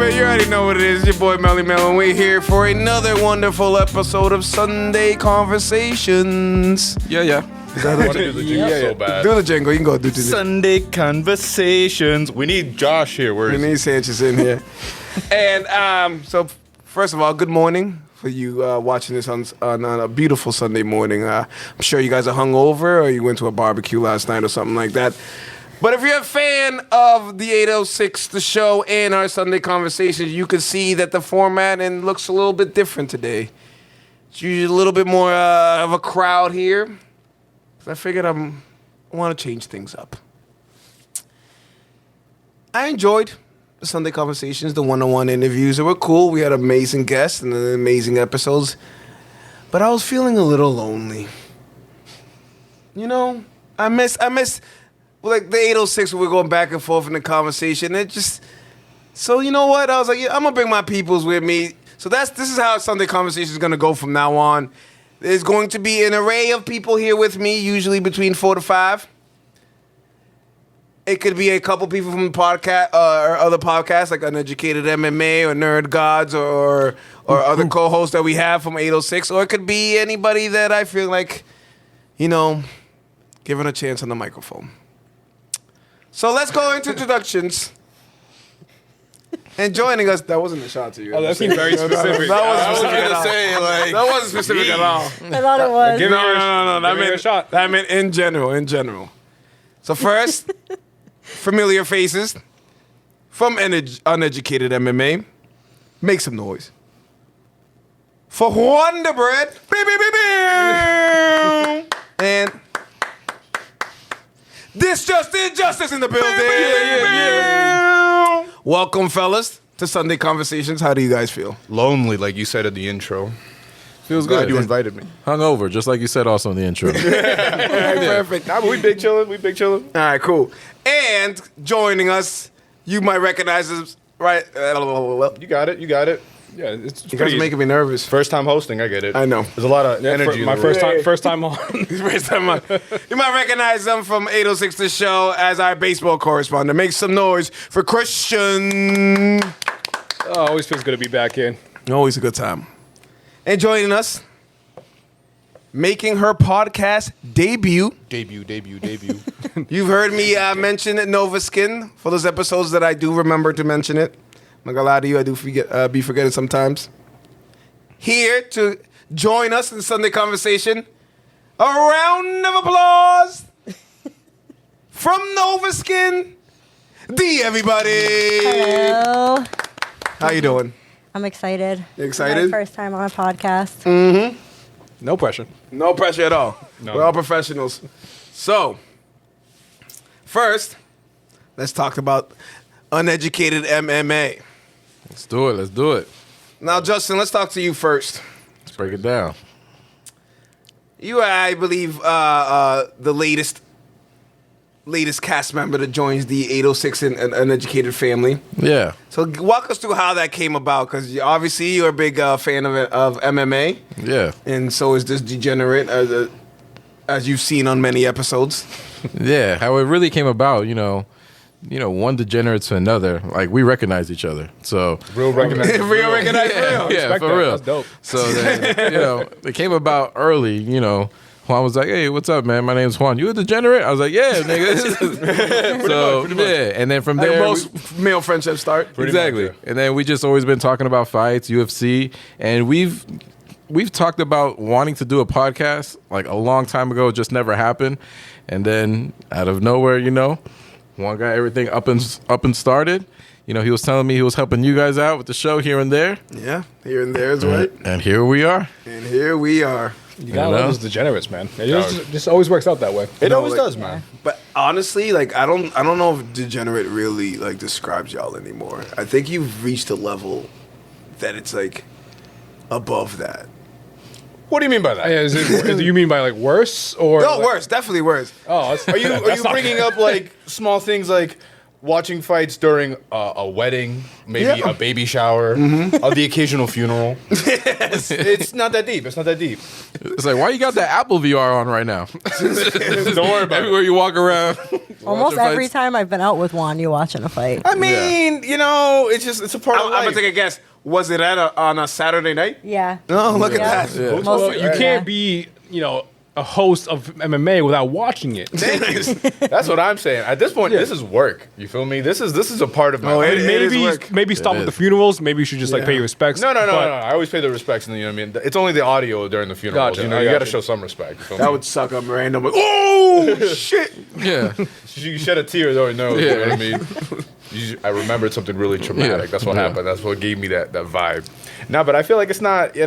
You already know what it is. Your boy Melly Mel, and we're here for another wonderful episode of Sunday Conversations. Yeah. I want to do the jingle so bad. Do the jingle. You can go do the jingle. Sunday Conversations. We need Josh here. Where We is he? need Sanchez in here. And so, first of all, good morning for you watching this on a beautiful Sunday morning. I'm sure you guys are hungover or you went to a barbecue last night or something like that. But if you're a fan of the 806, the show, and our Sunday Conversations, you can see that the format and looks a little bit different today. It's usually a little bit more of a crowd here. So I figured I want to change things up. I enjoyed the Sunday Conversations, the one-on-one interviews. They were cool. We had amazing guests and amazing episodes. But I was feeling a little lonely. You know, I miss like the 806 when we're going back and forth in the conversation. So you know what? I was like, yeah, I'm gonna bring my peoples with me. So this is how Sunday Conversation is gonna go from now on. There's going to be an array of people here with me, usually between 4 to 5. It could be a couple people from the podcast or other podcasts like Uneducated MMA or Nerd Gods or other co-hosts that we have from 806. Or it could be anybody that I feel like, given a chance on the microphone. So let's go into introductions. And joining us, that wasn't a shot to you. Oh, that seemed very specific. That wasn't specific at all. I thought it was. No. That meant a shot. That meant in general. So first, familiar faces from Uneducated MMA. Make some noise. For Wonder Bread. And this just injustice in the building. Yeah. Welcome, fellas, to Sunday Conversations. How do you guys feel? Lonely, like you said at the intro. Feels Glad good. you invited me. Hungover, just like you said also in the intro. Perfect. We big chilling. All right, cool. And joining us, you might recognize us, right? You got it. Yeah, it's You guys pretty are making me nervous. First time hosting, I get it. I know. There's a lot of energy. My in the room. first time on. First time on. You might recognize them from 806 The Show as our baseball correspondent. Make some noise for Christian. Oh, always feels good to be back in. Always a good time. And joining us, making her podcast debut. Debut. You've heard me mention Nova Skin for those episodes that I do remember to mention it. I'm not gonna lie to you, I do be forgetting sometimes. Here to join us in Sunday Conversation, a round of applause from Nova Skin, D, everybody. Hello. How you doing? I'm excited. You excited? My first time on a podcast. No pressure. No pressure at all. No. We're all professionals. So, first, let's talk about Uneducated MMA. Let's do it. Now, Justin, let's talk to you first. Let's break it down. You are, I believe, the latest cast member that joins the 806 and Uneducated family. Yeah. So walk us through how that came about, because obviously you're a big fan of MMA, Yeah. and so is this degenerate, as you've seen on many episodes. Yeah. How it really came about, one degenerate to another, like we recognize each other. So Real recognized. Real recognize real. yeah, Respect for that. real. That's dope. So then, it came about early, Juan was like, "Hey, what's up, man? My name's Juan. You a degenerate?" I was like, "Yeah, nigga." So yeah, and then from Like there, most male friendships start. exactly. much, yeah. And then we just always been talking about fights, UFC, and we've talked about wanting to do a podcast like a long time ago. It just never happened. And then out of nowhere, Juan got everything up and started. He was telling me he was helping you guys out with the show here and there. Yeah, here and there is right. And here we are. And here we are. You gotta know? love those degenerates, man. It just always works out that way. It always like- does, man. But honestly, like I don't know if degenerate really like describes y'all anymore. I think you've reached a level that it's like above that. What do you mean by that? Do you mean by like worse or? No, like, worse, definitely worse. Oh, Are you bringing up like small things like, watching fights during a wedding, maybe a baby shower, or the occasional funeral. It's not that deep. It's not that deep. It's like, why you got that Apple VR on right now? Don't worry about Everywhere you walk around. Almost watching every fights. time I've been out with Juan, you watching a fight. I mean, it's a part of I'm life. gonna take a guess. Was it on a Saturday night? Yeah. Oh, look Yeah. at that. Yeah. Most- Well, you yeah. can't be, a host of MMA without watching it. Thank you. That's what I'm saying. At this point, this is work. You feel me? This is a part of my Oh, life. it is work. Maybe stop with is. the funerals. Maybe you should just like pay your respects. No. But I always pay the respects, and you know what I mean. It's only the audio during the funerals. Gotcha, You I got to gotcha. show some respect. You feel That me? would suck up random. Like, oh shit! Yeah. You shed a tear though. No, you know what I mean. I remembered something really traumatic. Yeah. That's what Yeah. happened. That's what gave me that vibe. No, but I feel like it's not.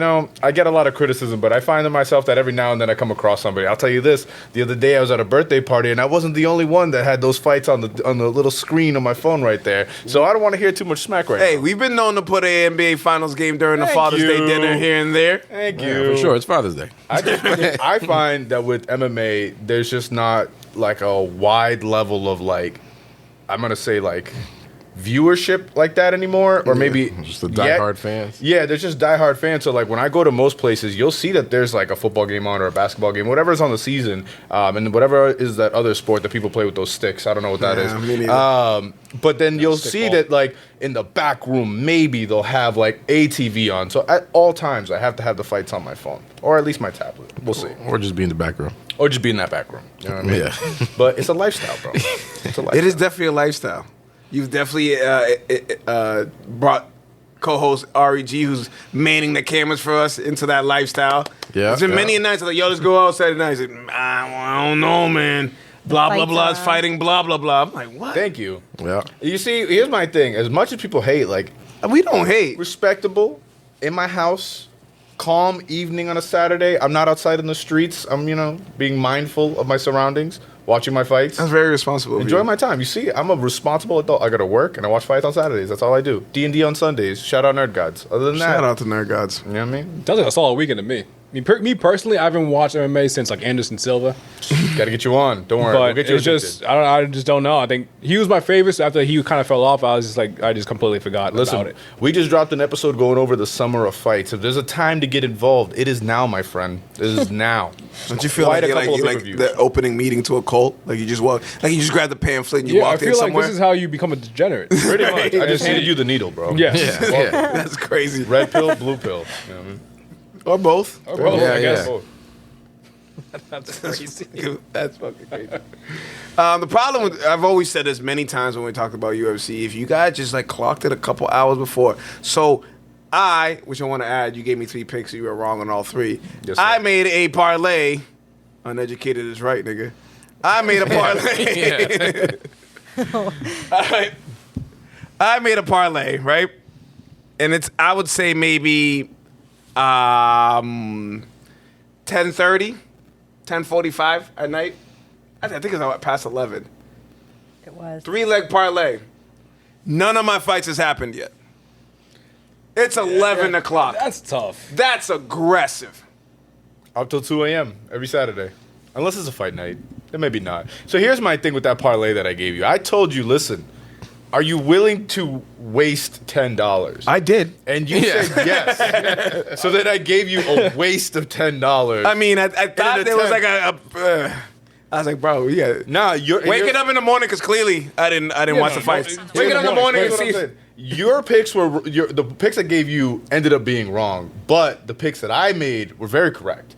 I get a lot of criticism, but I find in myself that every now and then I come across somebody. I'll tell you this: the other day I was at a birthday party, and I wasn't the only one that had those fights on the little screen on my phone right there. So I don't want to hear too much smack right Hey, now. we've been known to put an NBA Finals game during the Thank Father's Day you. dinner here and there. Thank Yeah, you. for sure. It's Father's Day. I find that with MMA, there's just not like a wide level of like, I'm gonna say like viewership like that anymore, or maybe Just the yet- diehard fans. Yeah, there's just diehard fans. So like when I go to most places, you'll see that there's like a football game on or a basketball game, whatever's on the season, and whatever is that other sport that people play with those sticks. I don't know what that Yeah, me is. neither. But then you'll stick see ball. that like in the back room, maybe they'll have like a TV on. So at all times, I have to have the fights on my phone or at least my tablet. We'll see, Or just be in the back room. or just be in that back room. You know what I mean? Yeah. But it's a lifestyle, bro. It's a lifestyle. It is definitely a lifestyle. You've definitely brought co-host REG, who's manning the cameras for us, into that lifestyle. Yeah, There's been yeah. many nights like, yo, let's go out Saturday night. He's like, I don't know, man. Blah, blah, fights blah. It's are- fighting, blah, blah, blah. I'm like, what? Thank you. Yeah. You see, here's my thing. As much as people hate, like We don't hate. respectable in my house, calm evening on a Saturday. I'm not outside in the streets. I'm, being mindful of my surroundings, watching my fights. That's very responsible. of Enjoy you. my time. You see, I'm a responsible adult. I go to work and I watch fights on Saturdays. That's all I do. D&D on Sundays. Shout out Nerd Gods. Other than that, Shout out to Nerd Gods. you know what I mean? sounds like a solid weekend to me. Me personally, I haven't watched MMA since like Anderson Silva, Got to get you on. Don't worry. but we'll get you it's just I just don't know. I think he was my favorite. So after he kind of fell off, I just completely forgot Listen, about it. we just dropped an episode going over the summer of fights. If there's a time to get involved, it is now, my friend. It is now. Don't you feel Quite like a you're couple of like pay-per-views. the opening meeting to a cult? Like you just grab the pamphlet and you Yeah, I walked in feel like somewhere? this is how you become a degenerate. Pretty much. I just handed you the needle, bro. Yes. Yeah. That's crazy. Red pill, blue pill. You know what I mean? Or both. Or both, Yeah, I guess. yeah. That's crazy. That's fucking crazy. The problem with, I've always said this many times when we talked about UFC, if you guys just like clocked it a couple hours before. So which I want to add, you gave me 3 picks, you were wrong on all 3. Yes, sir. I made a parlay. Uneducated is right, nigga. I made a parlay. Yeah. I made a parlay, right? And it's, I would say maybe 10:30, 10:45 at night. I think it's about past 11. It was. 3-leg parlay. None of my fights has happened yet. It's 11 o'clock. That's tough. That's aggressive. Up till 2 a.m. every Saturday. Unless it's a fight night. Then maybe not. So here's my thing with that parlay that I gave you. I told you, listen, are you willing to waste $10? I did. And you said yes. So then I gave you a waste of $10. I mean, I thought an there was like attempt. I was like, bro, yeah. Nah, you're Waking up in the morning because clearly I didn't watch the fights. no, Waking up in the morning and Here's what I'm see. saying. Your picks were the picks I gave you ended up being wrong, but the picks that I made were very correct.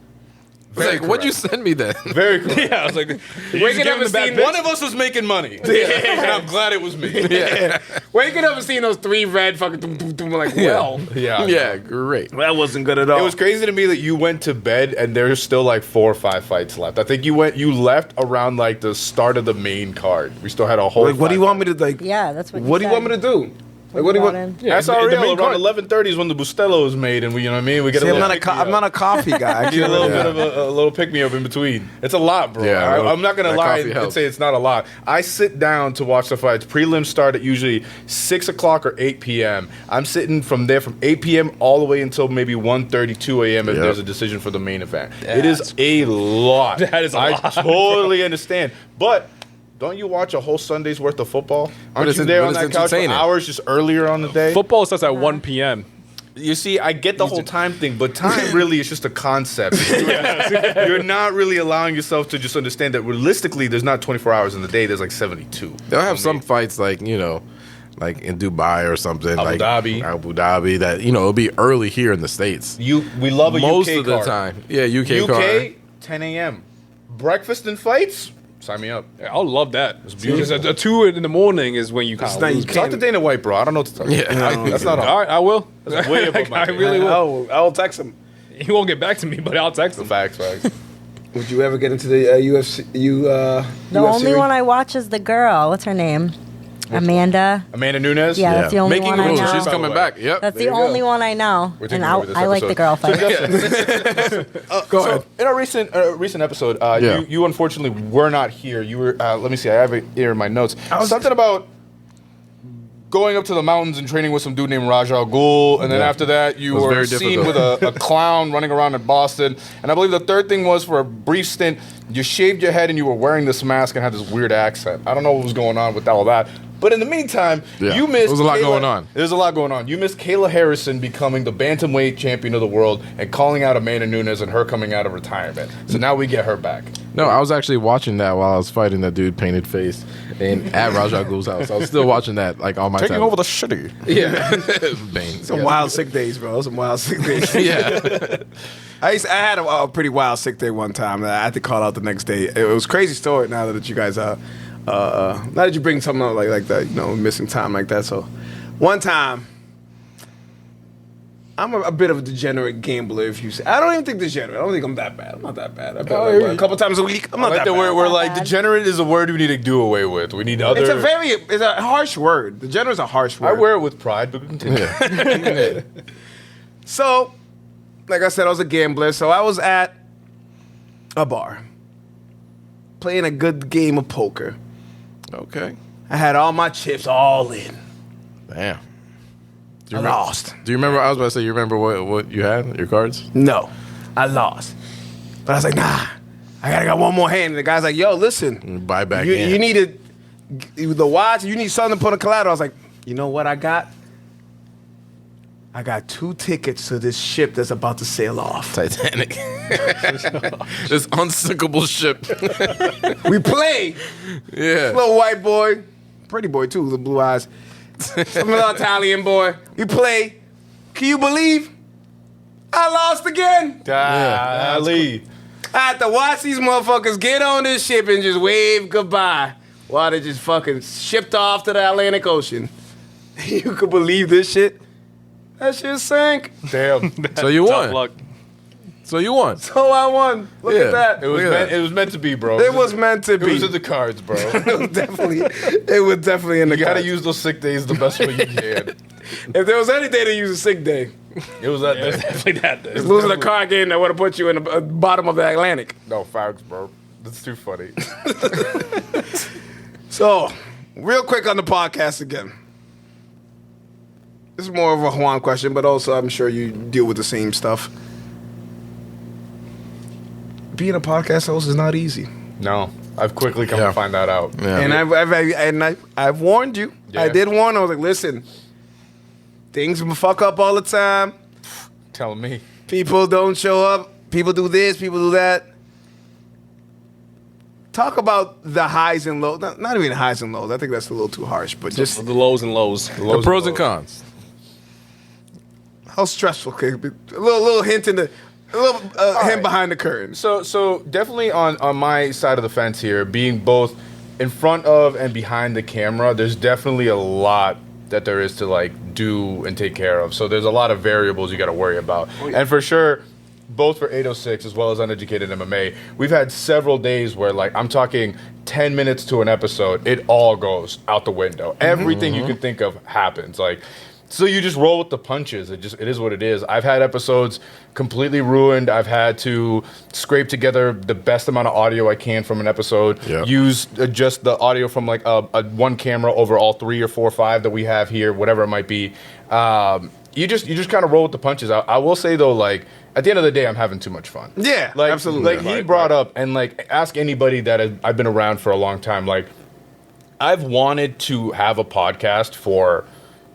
Very Like, what'd you correct. send me then? Very correct. Yeah, I was like, Waking up and seeing One of us was making money, and I'm glad it was me. Yeah. Waking up and seeing those 3 red fucking doom, doom, doom, like, well, Yeah, Yeah, great. that wasn't good at all. It was crazy to me that you went to bed and there's still like 4 or 5 fights left. I think you left around like the start of the main card. We still had a whole. Like, what do you want me to like? Yeah, that's what. What do you want me to do? Like, what do you want? Yeah, That's the our main real card. around 11:30 is when the Bustelo is made, and we, you know what I mean. We get See, a I'm little. not I'm not a coffee guy. I Need a can't little really- bit of a little pick me up in between. It's a lot, bro. Yeah, I'm not gonna that lie coffee and helps. say it's not a lot. I sit down to watch the fights. Prelims start at usually 6 o'clock or 8 p.m. I'm sitting from 8 p.m. all the way until maybe 1:30, 2 a.m. if Yep. there's a decision for the main event. It is a lot. That is a I lot. totally understand, but don't you watch a whole Sunday's worth of football? Aren't it's you there but on it's that couch for entertaining. hours just earlier on the day? Football starts at 1 p.m. You see, I get the whole time thing, but time really is just a concept. You're not really allowing yourself to just understand that realistically, there's not 24 hours in the day. There's like 72. They'll have some fights like like in Dubai or something, Abu Dhabi. That it'll be early here in the States. We love a Most UK of the card. time. Yeah, UK card. UK, 10 a.m. Breakfast and fights. Sign me up. I would love that. beautiful. Because 2 in the morning is when you kind It's of not- lose. you Talk to Dana White, bro. I don't know what to talk. Yeah. That's not All right, I will. That's way above my I pay. really will. I will text him. He won't get back to me, but I'll text him. Facts. Would you ever get into the UFC? The only one I watch is the girl. What's her name? Amanda. Amanda Nunes? Yeah, that's the only Making one I moves. know. She's coming back. Yep. That's There the you go. only one I know. We're taking And over this I like the episode. girl fight. Go ahead. So in our recent episode, Yeah. you unfortunately were not here. You were. Let me see. I have it here in my notes. Something about going up to the mountains and training with some dude named Raj Al Ghul, and then Yeah. after that, you It was were very seen difficult. with a clown running around in Boston. And I believe the third thing was for a brief stint, you shaved your head and you were wearing this mask and had this weird accent. I don't know what was going on with all that. But in the meantime, Yeah. you missed. There was a lot going on. There's a lot going on. You missed Kayla Harrison becoming the bantamweight champion of the world and calling out Amanda Nunes and her coming out of retirement. So now we get her back. No, I was actually watching that while I was fighting that dude painted face at Rajah Ghul's house. I was still watching that like all my Taking time. over the city. Yeah. Bane. Some wild sick days, bro. Some wild sick days. Yeah. I had a pretty wild sick day one time that I had to call out the next day. It was a crazy story. Now that you guys now that you bring something up like that, missing time like that. So, one time, I'm a bit of a degenerate gambler. If you say, I don't even think degenerate. I don't think I'm that bad. I'm not that bad. I bet a couple times a week. I'm not Like that the bad. word, we're like bad. degenerate is a word we need to do away with. We need other. It's a harsh word. Degenerate is a harsh word. I wear it with pride, but continue. So, like I said, I was a gambler. So I was at a bar playing a good game of poker. Okay. I had all my chips all in. Damn. I lost. Do you remember? I was about to say, you remember what you had? Your cards? No, I lost. But I was like, nah, I gotta got one more hand. And the guy's like, yo, listen, Buy back you, in. you need the watch. You need something to put on collateral. I was like, you know what I got? I got 2 tickets to this ship that's about to sail off. Titanic. This unsinkable ship. We play. Yeah. Little white boy, pretty boy too, the blue eyes. Some little Italian boy. We play. Can you believe? I lost again. Ali. I had to watch these motherfuckers get on this ship and just wave goodbye while they just fucking shipped off to the Atlantic Ocean. You could believe this shit? That shit sank. Damn. So you Tough won. luck. So you won. So I won. Look Yeah. at that. It was Look at meant, that. it was meant to be, bro. It was meant to It be. was in the cards, bro. It was definitely in the You gotta cards. use those sick days the best way you can. If there was any day to use a sick day, It was that. Definitely that. it's losing a card game that would have put you in the bottom of the Atlantic. No, facts, bro. That's too funny. So, real quick on the podcast again. This is more of a Juan question, but also I'm sure you deal with the same stuff. Being a podcast host is not easy, No, I've quickly come Yeah. to find that out. Yeah. and I've warned you. I Yeah. did warn. I was like, listen, things fuck up all the time. Telling me. People don't show up. People do this. People do that. Talk about the highs and lows. Not even highs and lows. I think that's a little too harsh. But just The lows and lows. The pros and cons. how stressful could it be? A little hint in the, a little hint right. behind the curtains. So definitely on my side of the fence here, being both in front of and behind the camera, there's definitely a lot that there is to like do and take care of. So there's a lot of variables you got to worry about. And for sure, both for 806 as well as Uneducated MMA, we've had several days where like I'm talking 10 minutes to an episode, it all goes out the window. Everything you can think of happens. Like so you just roll with the punches. It is what it is. I've had episodes completely ruined. I've had to scrape together the best amount of audio I can from an episode. Yep. Use just the audio from like a one camera over all 3 or 4 or 5 that we have here, whatever it might be. You just kind of roll with the punches. I will say though, like at the end of the day, I'm having too much fun. Yeah, like, absolutely. Like he brought up, and like ask anybody that I've been around for a long time. Like I've wanted to have a podcast for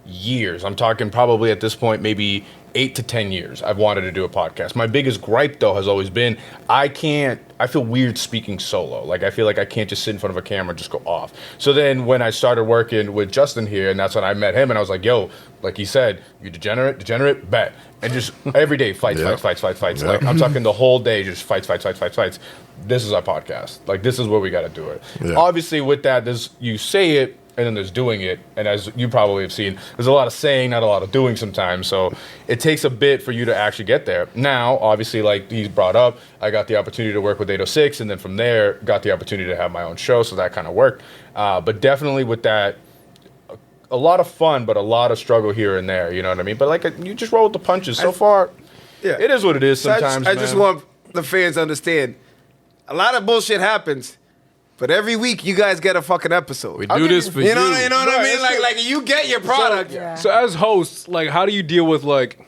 years. I'm talking probably at this point maybe 8 to 10 years. I've wanted to do a podcast. My biggest gripe though has always been I feel weird speaking solo. Like I feel like I can't just sit in front of a camera and just go off. So then when I started working with Justin here, and that's when I met him, and I was like, yo, like he said, you degenerate, bet. And just every day fights. Yeah. Like I'm talking the whole day, just fights. This is our podcast. Like this is where we got to do it. Yeah. Obviously with that, you say it, and then there's doing it. And as you probably have seen, there's a lot of saying, not a lot of doing sometimes. So it takes a bit for you to actually get there. Now, obviously, like he's brought up, I got the opportunity to work with 806, and then from there, got the opportunity to have my own show. So that kind of worked. But definitely with that, a lot of fun, but a lot of struggle here and there. You know what I mean? But like you just roll with the punches. So far, it is what it is sometimes, I just want the fans to understand, a lot of bullshit happens. But every week, you guys get a fucking episode. We do this for you. You know what I mean? Like you get your product. So as hosts, like, how do you deal with, like,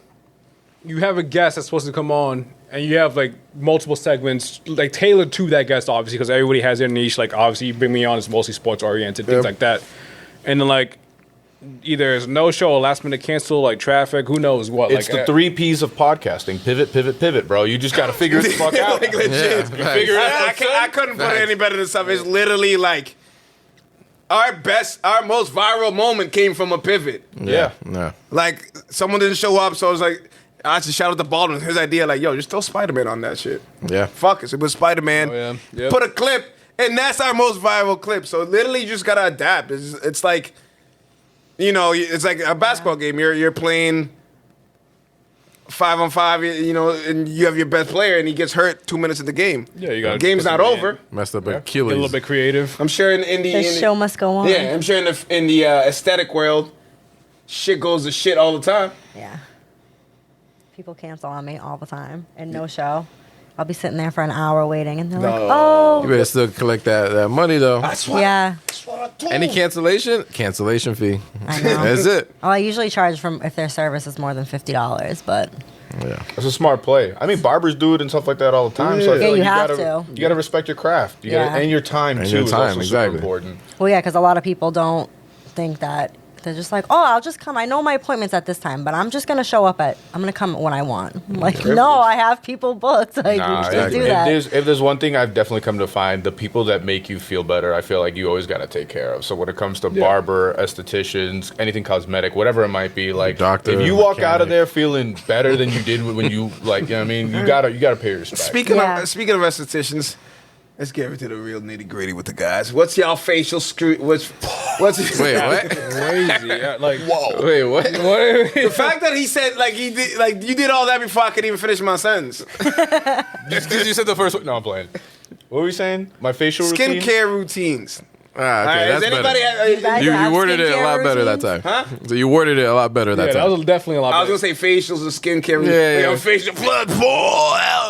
you have a guest that's supposed to come on, and you have, like, multiple segments, like, tailored to that guest, obviously, because everybody has their niche. Like, obviously, you bring me on, it's mostly sports-oriented, things like that. And then, like, either it's no show or last minute cancel, like traffic, who knows what. It's like, the 3 Ps of podcasting: pivot, bro. You just got to figure the fuck out. Like legit. Yeah, Figure it out. I couldn't put it any better than stuff. It's literally like our most viral moment came from a pivot. Yeah. Like someone didn't show up, so I was like, I just shout out to Baldwin. His idea, like, yo, just throw Spider-Man on that shit. Yeah. Fuck it. It was Spider-Man. Oh, yeah. Yep. Put a clip, and that's our most viral clip. So literally, you just gotta adapt. It's like, you know, it's like a basketball game. You're playing 5-on-5, you know, and you have your best player, and he gets hurt 2 minutes of the game. Yeah, you got the game's not over. Messed up get Achilles. a little bit creative. I'm sure in the The show must go on. yeah, I'm sure in the aesthetic world, shit goes to shit all the time. Yeah. People cancel on me all the time and no show. I'll be sitting there for an hour waiting, and they're like, You "Oh, better still collect that money though. That's what. yeah." That's what I told Any him. cancellation fee. I know. That's it. Well, I usually charge from if their service is more than $50, but Yeah. It's a smart play. I mean, barbers do it and stuff like that all the time. So I feel Yeah, like you have gotta, to. You gotta respect your craft. You Yeah. gotta, and your time And too. your is time, also exactly. super important. well, yeah, because a lot of people don't think that. They're just like, "Oh, I'll just come. I know my appointment's at this time, but I'm just gonna show up I'm gonna come when I want." I'm like, no, I have people booked. Like, you Nah, can't do if that. there's one thing I've definitely come to find, the people that make you feel better, I feel like you always got to take care of. So when it comes to barber, estheticians, anything cosmetic, whatever it might be, like Doctor, if you walk out of mechanic. there feeling better than you did when you like, you know what I mean, you gotta pay your respect. Speaking Yeah. of estheticians, let's get into the real nitty gritty with the guys. What's y'all facial screw? What's Wait, what? Crazy. Yeah, like, Whoa. Wait, what? The fact that he said like he did, like you did all that before I could even finish my sentence. Just because you said the first one. No, I'm playing. What were we saying? My facial routine? Skincare routines. Ah, okay, All right, that's has anybody better. You guys You have worded it a skincare lot better that routines? time. Huh? So you worded it a lot better yeah, that that time. was definitely a lot. I was better. gonna say facials and skincare routines. Yeah, yeah. Like, facial blood boil.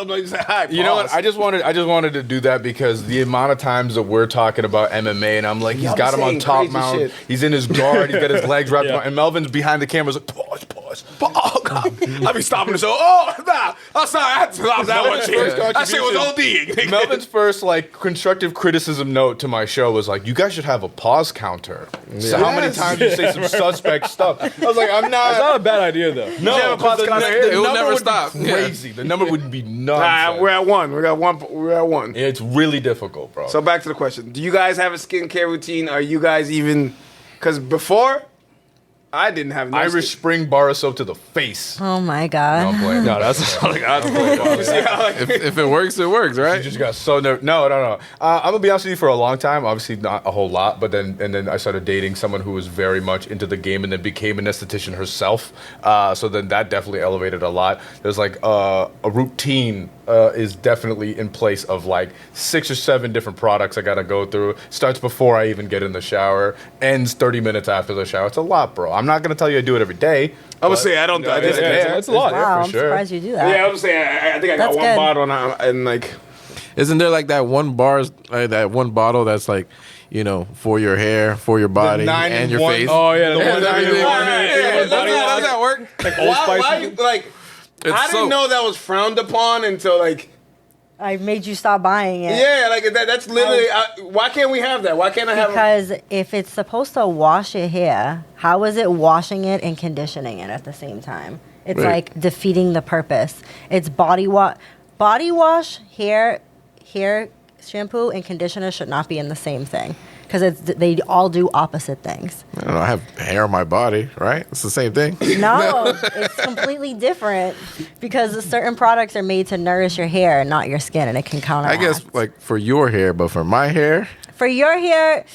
I'm like, hi, You know what? pause. I just wanted to do that because the amount of times that we're talking about MMA and I'm like, he's Y'all got be him on saying top crazy mount. shit. He's in his guard. He's got his legs wrapped Yeah. around. And Melvin's behind the camera. Like, pause. Oh God! I be stopping the show. Oh nah! I'm sorry. I had to stop that one. Melvin's Shit. first That shit was contribution. ODing. Melvin's first like constructive criticism note to my show was like, "You guys should have a pause counter." So how many Yes. times you say some suspect stuff? I was like, "I'm It's not not." a bad idea though. No, have a pause the counter. the It will number never would be stop. Yeah. Crazy. The number would be Nah, nonsense. we're at one. We're at one. It's really difficult, bro. So back to the question: do you guys have a skincare routine? Are you guys even? Because before, I didn't have no Irish skin- Spring bar soap to the face. Oh my No, god. I'm playing. No, that's like, that's If it works, it works, You right? just got so no. I'm gonna be honest with you. For a long time, obviously not a whole lot, but then I started dating someone who was very much into the game, and then became an esthetician herself. So then that definitely elevated a lot. There's like a routine is definitely in place of like 6 or 7 different products I gotta go through. Starts before I even get in the shower, ends 30 minutes after the shower. It's a lot, bro. I'm not gonna tell you I do it every day. I would say I don't. I just, yeah, it's a lot. Wow, for I'm sure. surprised you do that. Yeah, I would say I think I got That's one good. bottle and like. Isn't there like that one bottle that's like, you know, for your hair, for your body, 9 and in your 1. face? Oh yeah, the Yeah, one everything. that How does that work? like Old Why Spice. like It's I didn't soap. know that was frowned upon until like I made you stop buying it. Yeah, like that's literally. Why can't we have that? Why can't I have? Because if it's supposed to wash your hair, how is it washing it and conditioning it at the same time? It's Right. like defeating the purpose. It's body wash, hair shampoo, and conditioner should not be in the same thing because they all do opposite things. I don't know. I have hair on my body, right? It's the same thing. No, it's completely different because certain products are made to nourish your hair and not your skin, and it can I counteract. guess like for your hair, but for my hair, For your hair,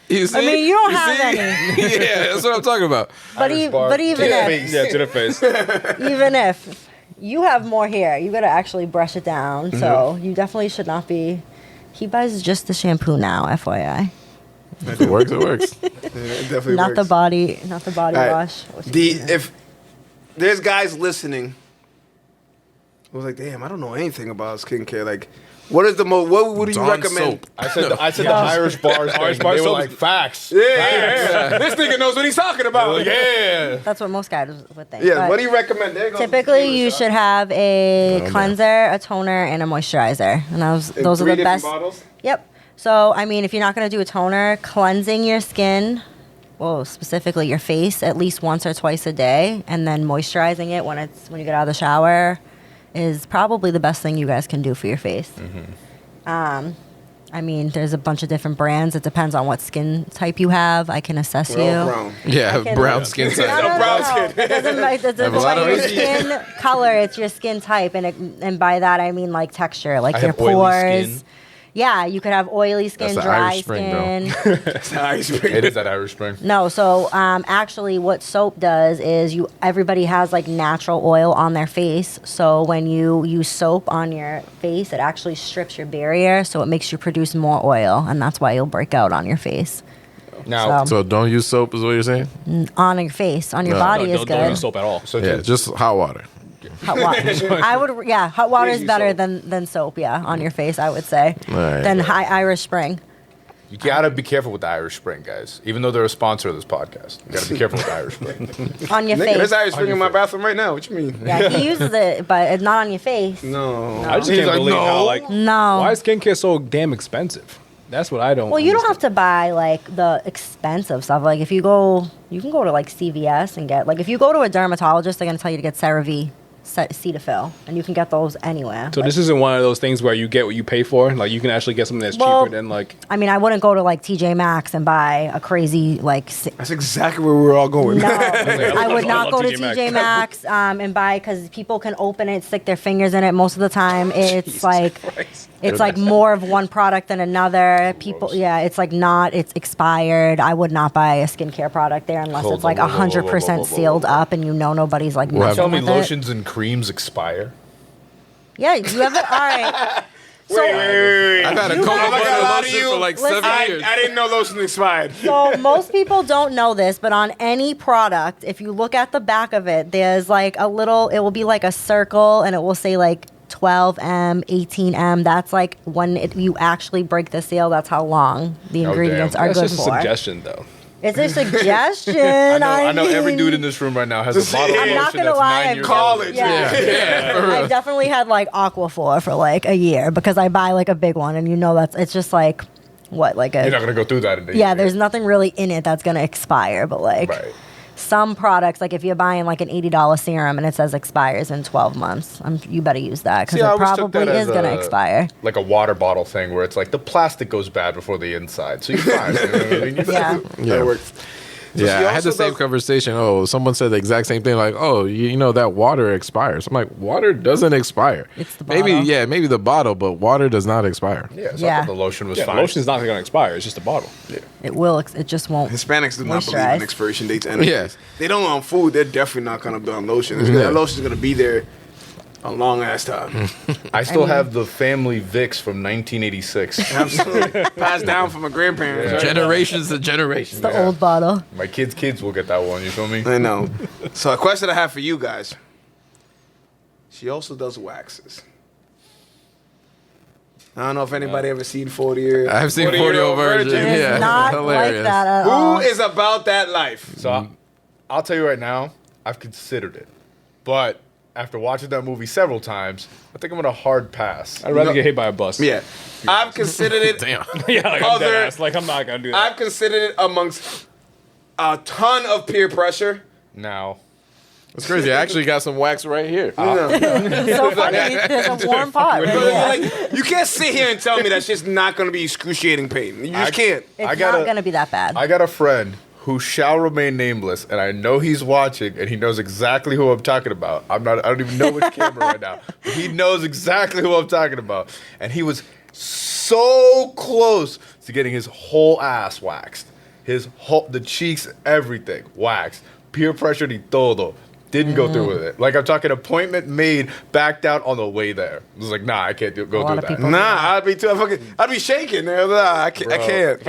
you see, mean, you don't have any. Yeah, that's what I'm talking about. but even if Yeah, to the face. even if you have more hair, you gotta actually brush it down. So you definitely should not be. He buys just the shampoo now, FYI. If it works, it works. It definitely Not works. the body All right. wash. If there's guys listening, I was like, damn, I don't know anything about skincare. Like, what is the most? What would you Dawn recommend? soap. I said the Irish bars. Irish thing. bar They were soap like is- facts. Yeah. This nigga knows what he's talking about. Yeah. That's what most guys would think. Yeah. but What do you recommend? There goes the typically, tequila you shot. should have a man. cleanser, a toner, and a moisturizer, and those are Three the different best. bottles? Yep. So, I mean, if you're not going to do a toner, cleansing your skin, well, specifically your face, at least once or twice a day, and then moisturizing it when you get out of the shower is probably the best thing you guys can do for your face. I mean, there's a bunch of different brands. It depends on what skin type you have. I can assess We're all you. brown. Yeah, Okay, brown no. skin No, type. no, no, brown no. skin. It doesn't have a lot like of your issues. skin color. It's your skin type, and by that I mean like texture, like I your have oily pores. skin. Yeah, you could have oily skin, That's the dry Irish Spring, bro. skin. Nice. It is that Irish Spring. No, so actually, what soap does is everybody has like natural oil on their face. So when you use soap on your face, it actually strips your barrier, so it makes you produce more oil, and that's why you'll break out on your face. Now, So don't use soap, is what you're saying? On your face, on your No, body No, is don't good. use soap at all. so Yeah, just hot water. Hot water. Hot water is Easy better soap. than soap. Yeah, on your face, I would say. All right. Than Irish Spring. you gotta be careful with the Irish Spring, guys. Even though they're a sponsor of this podcast, you gotta be careful with the Irish Spring. On your Nigga, face. there's Irish Spring in my bathroom right now. What you mean? Yeah, he uses it, but it's not on your face. No. I just He's can't like, believe no. how like No. why is skincare so damn expensive? That's what I don't. Well, you don't have understand. to buy like the expensive stuff. Like if you can go to like CVS and get like if you go to a dermatologist, they're gonna tell you to get CeraVe, Cetaphil, and you can get those anywhere. So this isn't one of those things where you get what you pay for. Like you can actually get something that's Well, cheaper than like. I mean, I wouldn't go to like TJ Maxx and buy a crazy like. That's exactly where we're all going. No, I would I not love go to TJ TJ Maxx and buy because people can open it, stick their fingers in it. Most of the time, it's Jesus like Christ. it's like more of one product than another. People, yeah, it's like it's expired. I would not buy a skincare product there unless Hold it's like on, whoa, whoa, whoa, whoa, 100% whoa, sealed whoa. up and you know nobody's like Well, messing Tell me, with it. lotions and creams expire. Yeah, you have it. All right. So, I've had a You cocoa have- butter I'm not gonna lie to lotion you. for like Listen. 7 years. I didn't know lotion expired. So most people don't know this, but on any product, if you look at the back of it, there's like it will be like a circle and it will say like 12M, 18M. That's like when you actually break the seal, that's how long the Oh, ingredients damn. are That's good just a for. suggestion, though. It's a suggestion. I know every mean, dude in this room right now has a bottle of I'm lotion not gonna that's lie, 9 I've years College. old. Yeah. I definitely had like Aquaphor for like a year because I buy like a big one and it's just like what like a You're not gonna go through that in the yeah, year. there's nothing really in it that's gonna expire, but like Right. some products, like if you're buying like an $80 serum and it says expires in 12 months, you better use that because See, I it always took probably that is as gonna a- expire. Like a water bottle thing where it's like the plastic goes bad before the inside, so you're fine. You know what I mean? You're Yeah. fine. Yeah. That works. So Yeah, she I had the also same does- conversation. Oh, someone said the exact same thing. Like, oh, you know that water expires. I'm like, water doesn't expire. It's the maybe, bottle. yeah, maybe the bottle, but water does not expire. Yeah, so I Yeah. thought the lotion was Yeah, fine. the lotion's not going to expire. It's just a bottle. It will. It just won't. Hispanics do not believe Moisturize. in expiration dates. Anyways. Yeah. They don't on food. They're definitely not gonna be on lotion. Yeah. That lotion's gonna be there a long ass time. I still have the family Vicks from 1986. Absolutely. Passed down from my grandparents. Right? Generations to generations. The old bottle. My kids will get that one. You feel me? I know. So a question I have for you guys. She also does waxes. I don't know if anybody ever seen 40 or I've seen 40-year-old 40 virgin. It's Yeah, not hilarious. like that at Who all. is about that life? So I'll tell you right now, I've considered it, but after watching that movie several times, I think I'm gonna hard pass. I'd rather get hit by a bus. Yeah. I've considered it. Damn. Yeah, like I'm Other- dead ass. Like I'm not gonna do that. I've considered it amongst a ton of peer pressure. Now, It's crazy. I actually got some wax right here. It's so funny. There's a warm pot. Right there. Like, you can't sit here and tell me that shit's not going to be excruciating pain. You just can't. It's I gotta- not going to be that bad. I got a friend who shall remain nameless, and I know he's watching, and he knows exactly who I'm talking about. I don't even know which camera right now, but he knows exactly who I'm talking about. And he was so close to getting his whole ass waxed, the cheeks, everything waxed. Peer pressure y todo. Didn't go through with it. Like, I'm talking appointment made, backed out on the way there. It was like, nah, I can't go lot through of that. people- Nah, I'd be shaking. Nah, I can't. I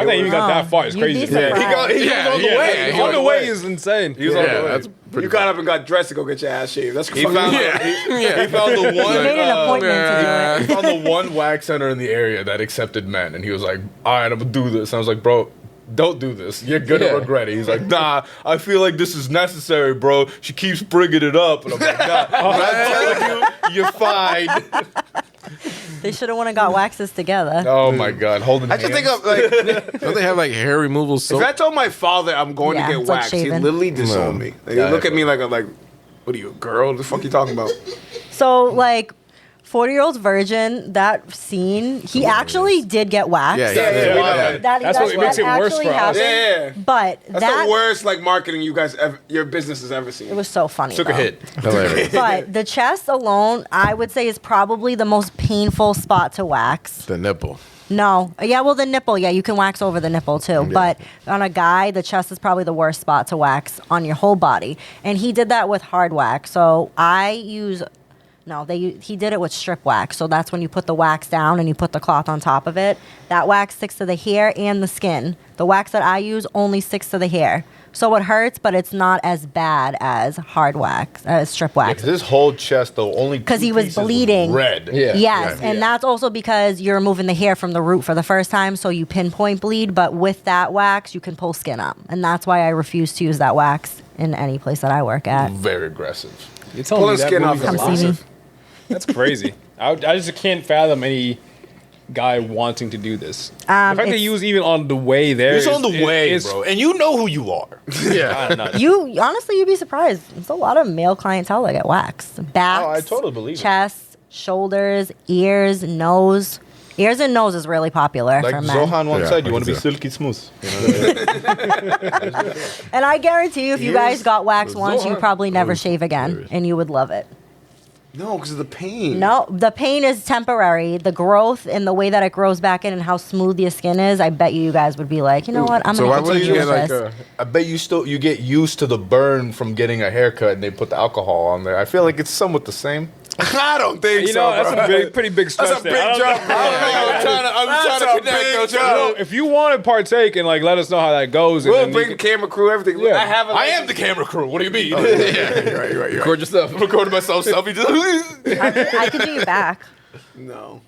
think even got that far. It's You'd be crazy. surprised. He was on the way. yeah, He was On the way is insane. He was on the way. that's pretty You got up and got dressed to go get your ass shaved. That's He fucking found, he found the He one. made an appointment to do it. He found the one wax center in the area that accepted men, and he was like, "All right, I'm gonna do this." And I was like, "Bro, don't do this. You're gonna regret it." He's like, "Nah, I feel like this is necessary, bro. She keeps bringing it up," and I'm like, "Nah, I'm telling you, you're fine." They should have went and got waxes together. Oh my god, holding. I just hands. think of like Don't they have like hair removal soap? if I told my father I'm going Yeah, to get it's like waxed, he'd shaving. literally disown No. me. Like, he'd look at me like what are you, a girl? What the fuck you talking about? So, like, 40-year-old virgin, that scene, he actually did get waxed. Yeah, Yeah. That's what makes it worse actually for us. happened. Yeah. But That's the worst like marketing your business has ever seen. It was so funny. took a though. hit. Hilarious. But the chest alone, I would say, is probably the most painful spot to wax. The nipple. No. Yeah, well, the nipple, yeah, you can wax over the nipple too. But on a guy, the chest is probably the worst spot to wax on your whole body. And he did that with hard wax. So I use. No, he did it with strip wax. So that's when you put the wax down and you put the cloth on top of it. That wax sticks to the hair and the skin. The wax that I use only sticks to the hair. So it hurts, but it's not as bad as hard wax, strip wax. His whole chest, though, only Because he two was pieces bleeding. red. Yeah. Yes, Yeah. and that's also because you're removing the hair from the root for the first time, so you pinpoint bleed. But with that wax, you can pull skin up, and that's why I refuse to use that wax in any place that I work at. Very aggressive. You're telling me Pulling that skin off movie's is Come see me. massive. That's crazy. I just can't fathom any guy wanting to do this. The fact that it's- he was even on the way there. He's on the way, is- bro, and you know who you are. I don't know. You honestly, you'd be surprised. There's a lot of male clientele that get waxed. Backs, Oh, I totally believe it. chest, shoulders, ears, nose. Ears and nose is really popular Like for men. Zohan once Yeah, said, I you want to can be see silky smooth. You know? And I guarantee you, if you Ears, guys got waxed once, you Zohan. probably never shave again, and you would love it. No, because of the pain. No, the pain is temporary. The growth and the way that it grows back in and how smooth your skin is, I bet you guys would be like, you know what, I'm So going why to wouldn't continue you with get like this. I bet you get used to the burn from getting a haircut and they put the alcohol on there. I feel like it's somewhat the same. I don't think You so. know, that's bro. a pretty big stretch. That's a there. big I don't jump. know. I don't know. I'm trying to connect. big I'm jump. trying If you want to partake and like let us know how that goes, and We'll then you bring can- camera crew, everything. Yeah. I have a I am the camera crew. What do you mean? Right. Record yourself. Record myself. Selfie. I could do you back. No.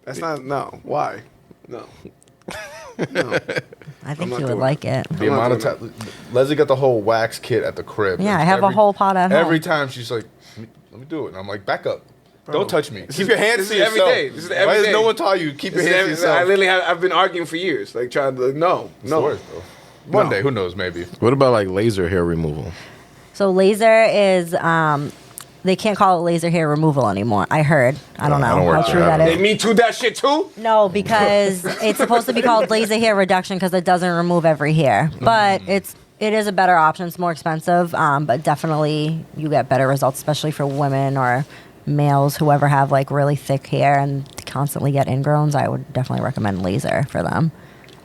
That's not. No. Why? No. I think not you would doing like it. The amount of time Leslie got the whole wax kit at the crib. Yeah, Like, I have a whole pot at home. Every time she's like, let me do it. And I'm like, back up. Don't touch me. Keep is- your hands this to is every yourself. day. This is Why every has day. no one taught you keep your hands to yourself? I literally I've been arguing for years, like trying to. No. It's the worst, though. One day, who knows? Maybe. What about like laser hair removal? So laser is, they can't call it laser hair removal anymore. I heard. I don't I know don't how work true there. that They is. me too that shit too. No, because it's supposed to be called laser hair reduction because it doesn't remove every hair. But it is a better option. It's more expensive, but definitely you get better results, especially for women or males, whoever have like really thick hair and constantly get ingrowns. I would definitely recommend laser for them.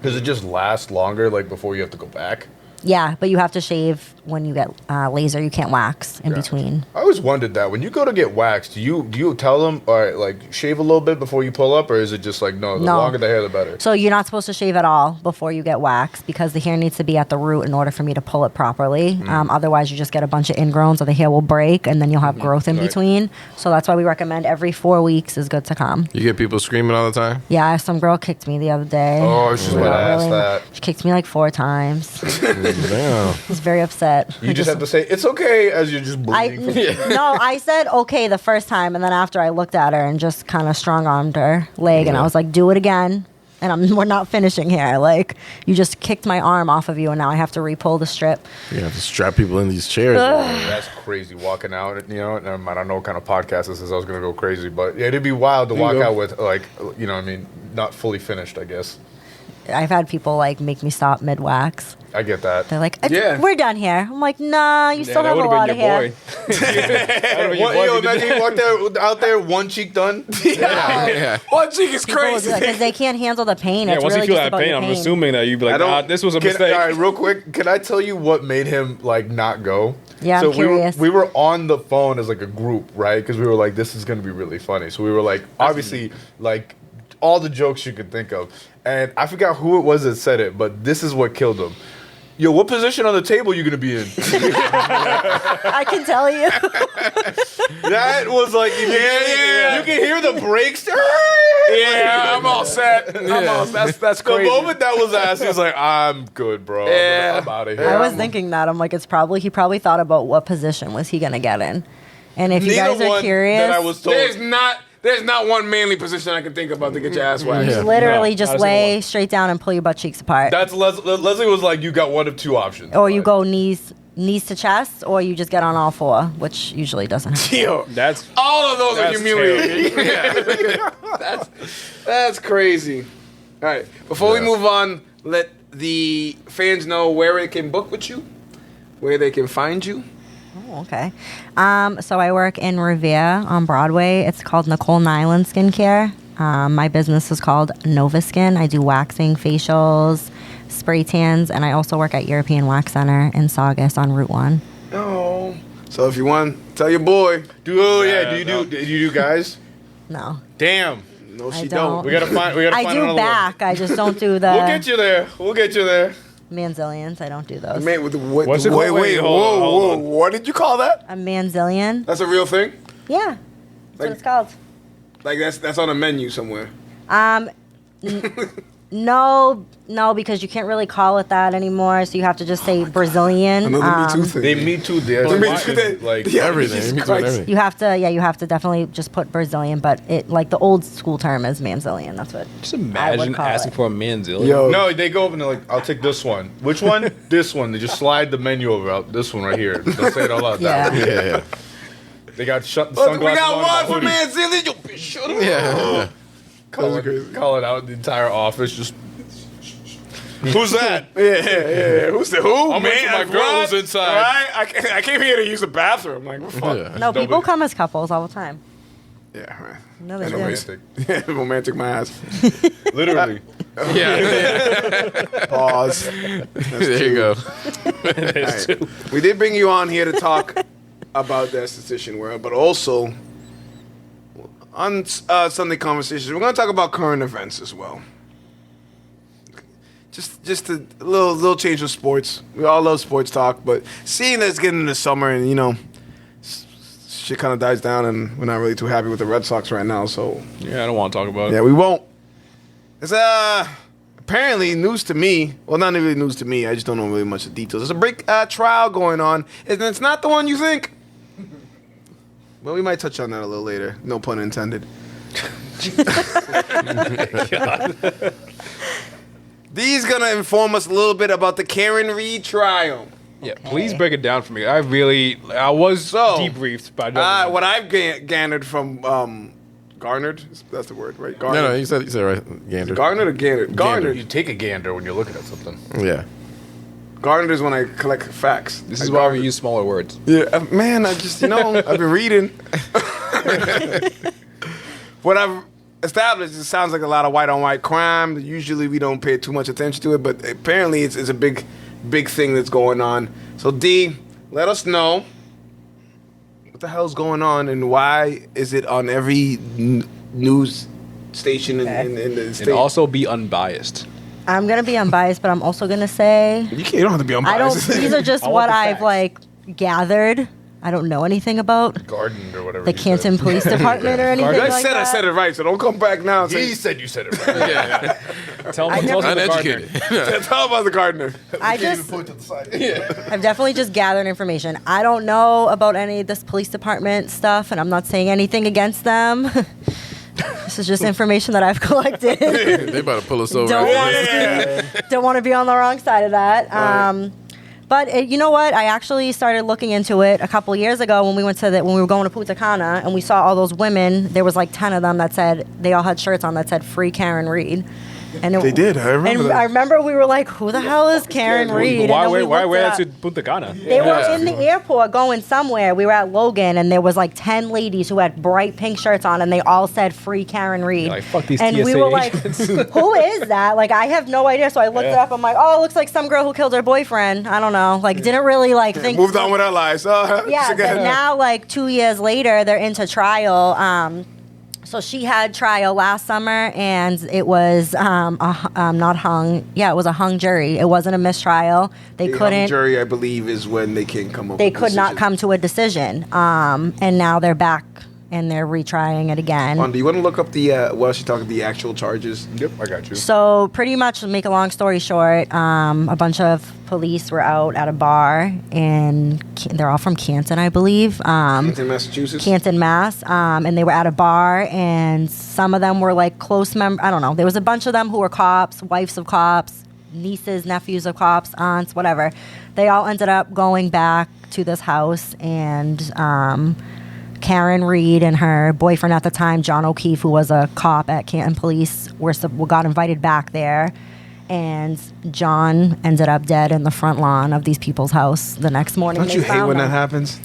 Does it just last longer, like before you have to go back? Yeah, but you have to shave when you get laser. You can't wax in between. I always wondered that when you go to get waxed, do you tell them, all right, like shave a little bit before you pull up, or is it just like no, the No. longer the hair, the better? So you're not supposed to shave at all before you get waxed because the hair needs to be at the root in order for me to pull it properly. Otherwise, you just get a bunch of ingrowns, or the hair will break, and then you'll have growth in Right. between. So that's why we recommend every 4 weeks is good to come. You get people screaming all the time. Yeah, some girl kicked me the other day. Oh, I was just about to ask Really- that. She kicked me like 4 times. Damn. He's very upset. You just have to say it's okay as you're just bleeding. No, I said okay the first time, and then after I looked at her and just kind of strong armed her leg, and I was like, "Do it again." And we're not finishing here. Like, you just kicked my arm off of you, and now I have to re-pull the strip. You have to strap people in these chairs. That's crazy walking out. I don't know what kind of podcast this is. I was gonna go crazy, but yeah, it'd be wild to walk out with not fully finished. I guess. I've had people like make me stop mid-wax. I get that. They're like, we're done here. I'm like, nah, you still have a lot of hair. Imagine you walked out there, one cheek done. Yeah. One cheek is crazy. Because they can't handle the pain. Yeah, It's once really you feel just that about pain, your I'm assuming that you'd be like, this was a mistake. All right, real quick, can I tell you what made him like not go? Yeah, I'm curious. We were on the phone as like a group, right? Because we were like, this is gonna be really funny. So we were like, obviously, like all the jokes you could think of, and I forgot who it was that said it, but this is what killed him. Yo, what position on the table you gonna be in? I can tell you. That was like, you can hear the brakes. Yeah, I'm all set. That's The crazy. moment that was asked, he was like, I'm good, bro. Yeah. I'm out of here. I was thinking that. I'm like, he probably thought about what position was he going to get in. And if you Neither guys are one curious, that I was told. There's not one manly position I can think about to get your ass waxed. Yeah. literally No, just not a single lay one. straight down and pull your butt cheeks apart. That's Leslie was like, you got one of two options. Or you go knees to chest, or you just get on all four, which usually doesn't happen. Yo, That's all of those are That's humiliating. That's crazy. All right, before we move on, let the fans know where they can book with you, where they can find you. Oh, okay. So I work in Revere on Broadway. It's called Nicole Nyland Skincare. My business is called Nova Skin. I do waxing, facials, spray tans, and I also work at European Wax Center in Saugus on Route 1. Oh, so if you want, tell your boy. Do you do guys? No, Damn. No, she I don't. don't. We gotta find I another do one. back. I just don't do the We'll get you there. manzillions. I don't do those. Man, with the wait, What's it called? wait, Hold on. What did you call that? A manzillion? That's a real thing. Yeah, that's what it's called. Like that's on a menu somewhere. No, because you can't really call it that anymore. So you have to just say Brazilian. Another Me Too thing. They Me Too there. They Me Why- Too thing. like Yeah, Everything. Jesus Me too, Christ. everything. You have to definitely just put Brazilian, but it like the old school term is manzillion. That's what. just I would imagine call asking it. for a manzillion. Yo, No, they go up and they're like, I'll take this one. Which one? This one. They just slide the menu over out. This one right here. They'll say it all out. Yeah. That one. Yeah. They got shut the Look, sunglasses we got on, one for hoodie. Manzillion. Yo, bitch, shut up. Yeah. Call it out the entire office. Just who's that? Yeah. Who's the who? I'm waiting for my girl Rod? who's inside. Right? I came here to use the bathroom. Like, what the fuck? Yeah. No, Nobody- people come as couples all the time. Yeah, right. No, they And do. Romantic. Yeah, romantic my ass. Literally. Yeah. Pause. There you go. Alright. We did bring you on here to talk about the esthetician world, but also on Sunday Conversations, we're going to talk about current events as well. Just a little change of sports. We all love sports talk, but seeing that it's getting into summer and, shit kind of dies down and we're not really too happy with the Red Sox right now, so Yeah, I don't want to talk about it. yeah, we won't. It's apparently news to me. Well, not really news to me. I just don't know really much of the details. There's a big trial going on, and it's not the one you think. Well, we might touch on that a little later. No pun intended. D's gonna inform us a little bit about the Karen Reed trial. Yeah, please break it down for me. I was debriefed, but I don't What I've garnered from garnered. That's the word, right? No, Garnered. you said right. Gander. Garnered or garnered? Garnered. You take a gander when you're looking at something. Yeah. Garnered is when I collect facts. This is I why we garnered. use smaller words. Yeah, man, I just, I've been reading. What I've established, it sounds like a lot of white on white crime. Usually we don't pay too much attention to it, but apparently it's a big thing that's going on. So, D, let us know what the hell's going on and why is it on every news station in the state? And also be unbiased. I'm gonna be unbiased, but I'm also gonna say you don't have to be I don't. unbiased. These are just I want what the I've facts. gathered. I don't know anything about Garden or whatever. the you Canton said. Police Department or anything I like said that. I said it right, so don't come back now. And He say, said you said it right. Tell me about the Uneducated. gardener. tell about the gardener. I just, I've definitely just gathered information. I don't know about any of this police department stuff, and I'm not saying anything against them. This is just information that I've collected. They about to pull us over. Don't want to be on the wrong side of that. But you know what? I actually started looking into it a couple years ago when we were going to Punta Cana, and we saw all those women. There was like 10 of them that said they all had shirts on that said "Free Karen Reed." And They did. I remember And that. I remember we were like, "Who the hell is Karen Reed?" Why And then we why looked it to up. Punta Cana? They were in the airport going somewhere. We were at Logan, and there was like 10 ladies who had bright pink shirts on, and they all said "Free Karen Reed." Like, fuck these and we TSA were like, agents. "Who is that?" Like, I have no idea. So I looked it up. I'm like, "Oh, it looks like some girl who killed her boyfriend." I don't know. Like, didn't really like think. Moved on with our lives. Yeah, but now like 2 years later, they're into trial. So she had trial last summer, and it was not hung. Yeah, it was a hung jury. It wasn't a mistrial. They couldn't. Jury, I believe, is when they can come up. They with could not decisions. come to a decision. And now they're back and they're retrying it again. Do you want to look up the while she talking the actual charges? Yep, I got you. So pretty much, to make a long story short, a bunch of police were out at a bar, and they're all from Canton, I believe. Canton, Massachusetts. Canton, Mass. And they were at a bar, and some of them were like close members. I don't know. There was a bunch of them who were cops, wives of cops, nieces, nephews of cops, aunts, whatever. They all ended up going back to this house, and Karen Reed and her boyfriend at the time, John O'Keefe, who was a cop at Canton Police, got invited back there. And John ended up dead in the front lawn of these people's house the next morning. Don't they you hate found when them. that happens?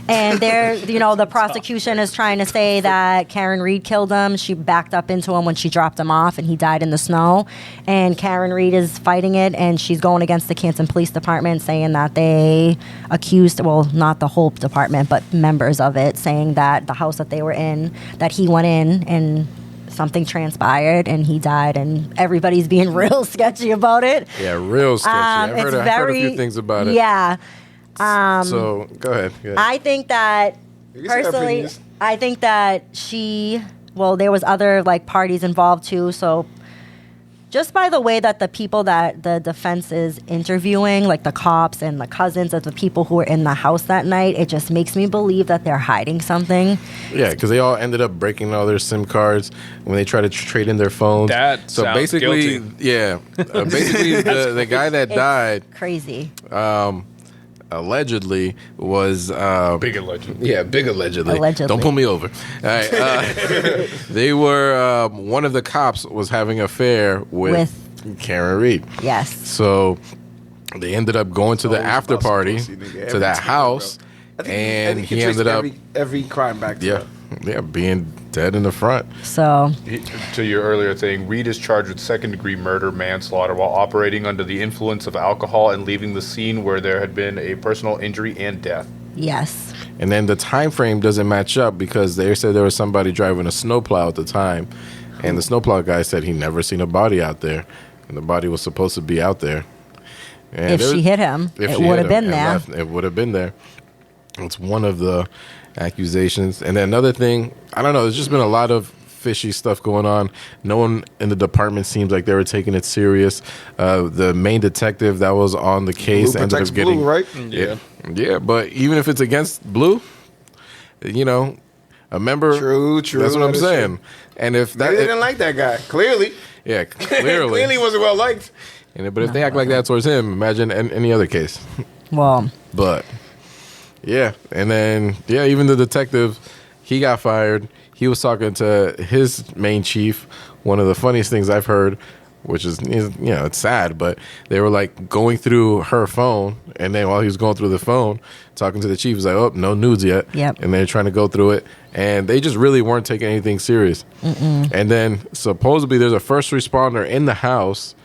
And the prosecution is trying to say that Karen Reed killed him. She backed up into him when she dropped him off, and he died in the snow. And Karen Reed is fighting it, and she's going against the Canton Police Department, saying that they accused, well, not the whole department, but members of it, saying that the house that they were in, that he went in and something transpired and he died, and everybody's being real sketchy about it. Yeah, real sketchy. I've heard a few things about it. Yeah. So go ahead. I think that You can say personally, opinions. I think that there was other like parties involved too. So just by the way that the people that the defense is interviewing, like the cops and the cousins of the people who were in the house that night, it just makes me believe that they're hiding something. Yeah, because they all ended up breaking all their SIM cards when they tried to trade in their phones. That so sounds basically, guilty. yeah, basically the guy that It's died crazy. allegedly was Big alleged. yeah, big allegedly. Allegedly. Don't pull me over. All right, they were one of the cops was having an affair with Karen Reed. Yes. So they ended up going to the Always after about some party pussy, nigga. to Every that time, house, bro. I think and you he can trace ended up every crime back to that. yeah, being dead in the front. So To your earlier thing, Reed is charged with second-degree murder, manslaughter, while operating under the influence of alcohol and leaving the scene where there had been a personal injury and death. yes. And then the time frame doesn't match up because they said there was somebody driving a snowplow at the time, and the snowplow guy said he never seen a body out there, and the body was supposed to be out there. And If there she was- hit him, if it she would hit have him been and there. left, it would have been there. It's one of the accusations. And then another thing, I don't know, there's just been a lot of fishy stuff going on. No one in the department seems like they were taking it serious. The main detective that was on the case Blue ended protects up getting blue, right? Yeah. Yeah, but even if it's against Blue, a member. True. That's what I'm that is saying. true. And if that, They didn't like that guy. Clearly. yeah, clearly. Clearly wasn't well liked. But if they act like that towards him, imagine any other case. Well, But yeah, and then even the detective, he got fired. He was talking to his main chief. One of the funniest things I've heard, which is it's sad, but they were like going through her phone, and then while he was going through the phone, talking to the chief, he's like, "Oh, no nudes yet." Yep. And they're trying to go through it, and they just really weren't taking anything serious. And then supposedly there's a first responder in the house,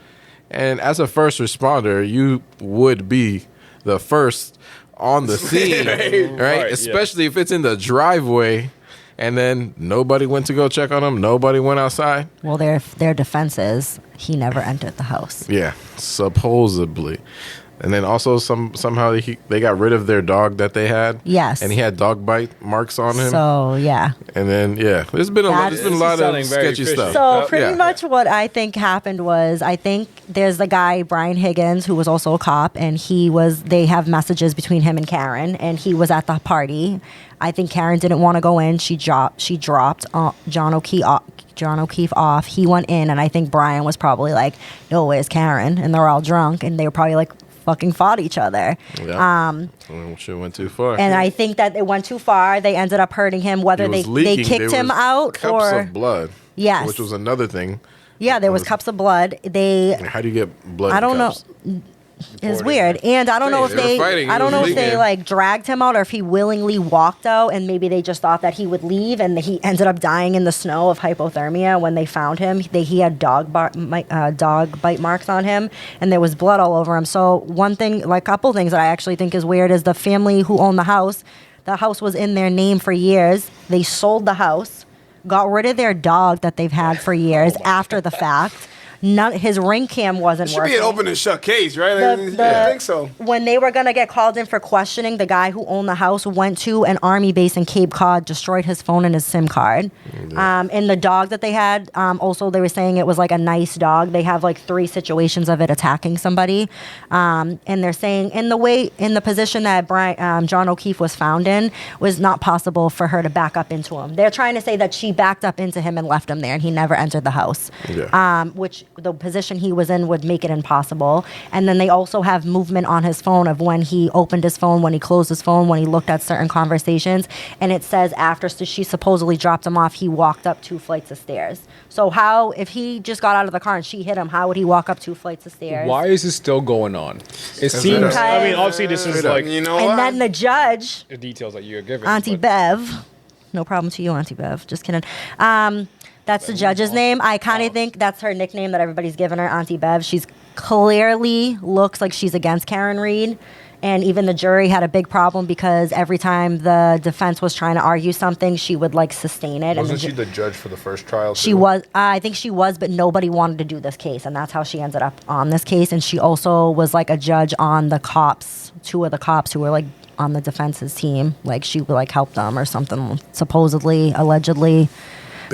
and as a first responder, you would be the first on the scene, right? Right, Especially if it's in the driveway, and then nobody went to go check on him. Nobody went outside. well, their defense is he never entered the house. Yeah, supposedly. And then also somehow they got rid of their dog that they had. Yes. And he had dog bite marks on him. So, yeah. And then there's been a lot of sounding very sketchy fishy. stuff. So pretty much what I think happened was I think there's the guy Brian Higgins who was also a cop, and they have messages between him and Karen, and he was at the party. I think Karen didn't want to go in. She dropped John O'Keefe off. He went in, and I think Brian was probably like, "No, where's Karen?" And they're all drunk, and they were probably like fucking fought each other. Yeah. Shit went too far. And I think that it went too far. They ended up hurting him. Whether they kicked him out cups of blood. Yes, which was another thing. Yeah, there was cups of blood. How do you get blood? I don't know. It's weird, and I don't know if they like dragged him out or if he willingly walked out, and maybe they just thought that he would leave, and he ended up dying in the snow of hypothermia. When they found him, he had dog bite marks on him, and there was blood all over him. So one thing, like a couple things that I actually think is weird is the family who owned the house. The house was in their name for years. They sold the house, got rid of their dog that they've had for years after the fact. His ring cam wasn't working. Should be an open and shut case, right? I think so. When they were going to get called in for questioning, the guy who owned the house went to an army base in Cape Cod, destroyed his phone and his SIM card. And the dog that they had, also they were saying it was like a nice dog. They have like 3 situations of it attacking somebody. And they're saying in the position that John O'Keefe was found in was not possible for her to back up into him. They're trying to say that she backed up into him and left him there, and he never entered the house. Which the position he was in would make it impossible. And then they also have movement on his phone of when he opened his phone, when he closed his phone, when he looked at certain conversations. And it says after she supposedly dropped him off, he walked up 2 flights of stairs. So if he just got out of the car and she hit him, how would he walk up 2 flights of stairs? Why is this still going on? It seems. I mean, obviously this is like then the judge, the details that you're giving. Auntie Bev, no problem to you, Auntie Bev. Just kidding. That's the judge's name. I kind of think that's her nickname that everybody's given her, Auntie Bev. She's clearly looks like she's against Karen Reed. And even the jury had a big problem because every time the defense was trying to argue something, she would like sustain it. Wasn't she the judge for the first trial? She was. I think she was, but nobody wanted to do this case, and that's how she ended up on this case. And she also was like a judge on the cops, 2 of the cops who were like on the defense's team. Like she would like help them or something, supposedly, allegedly.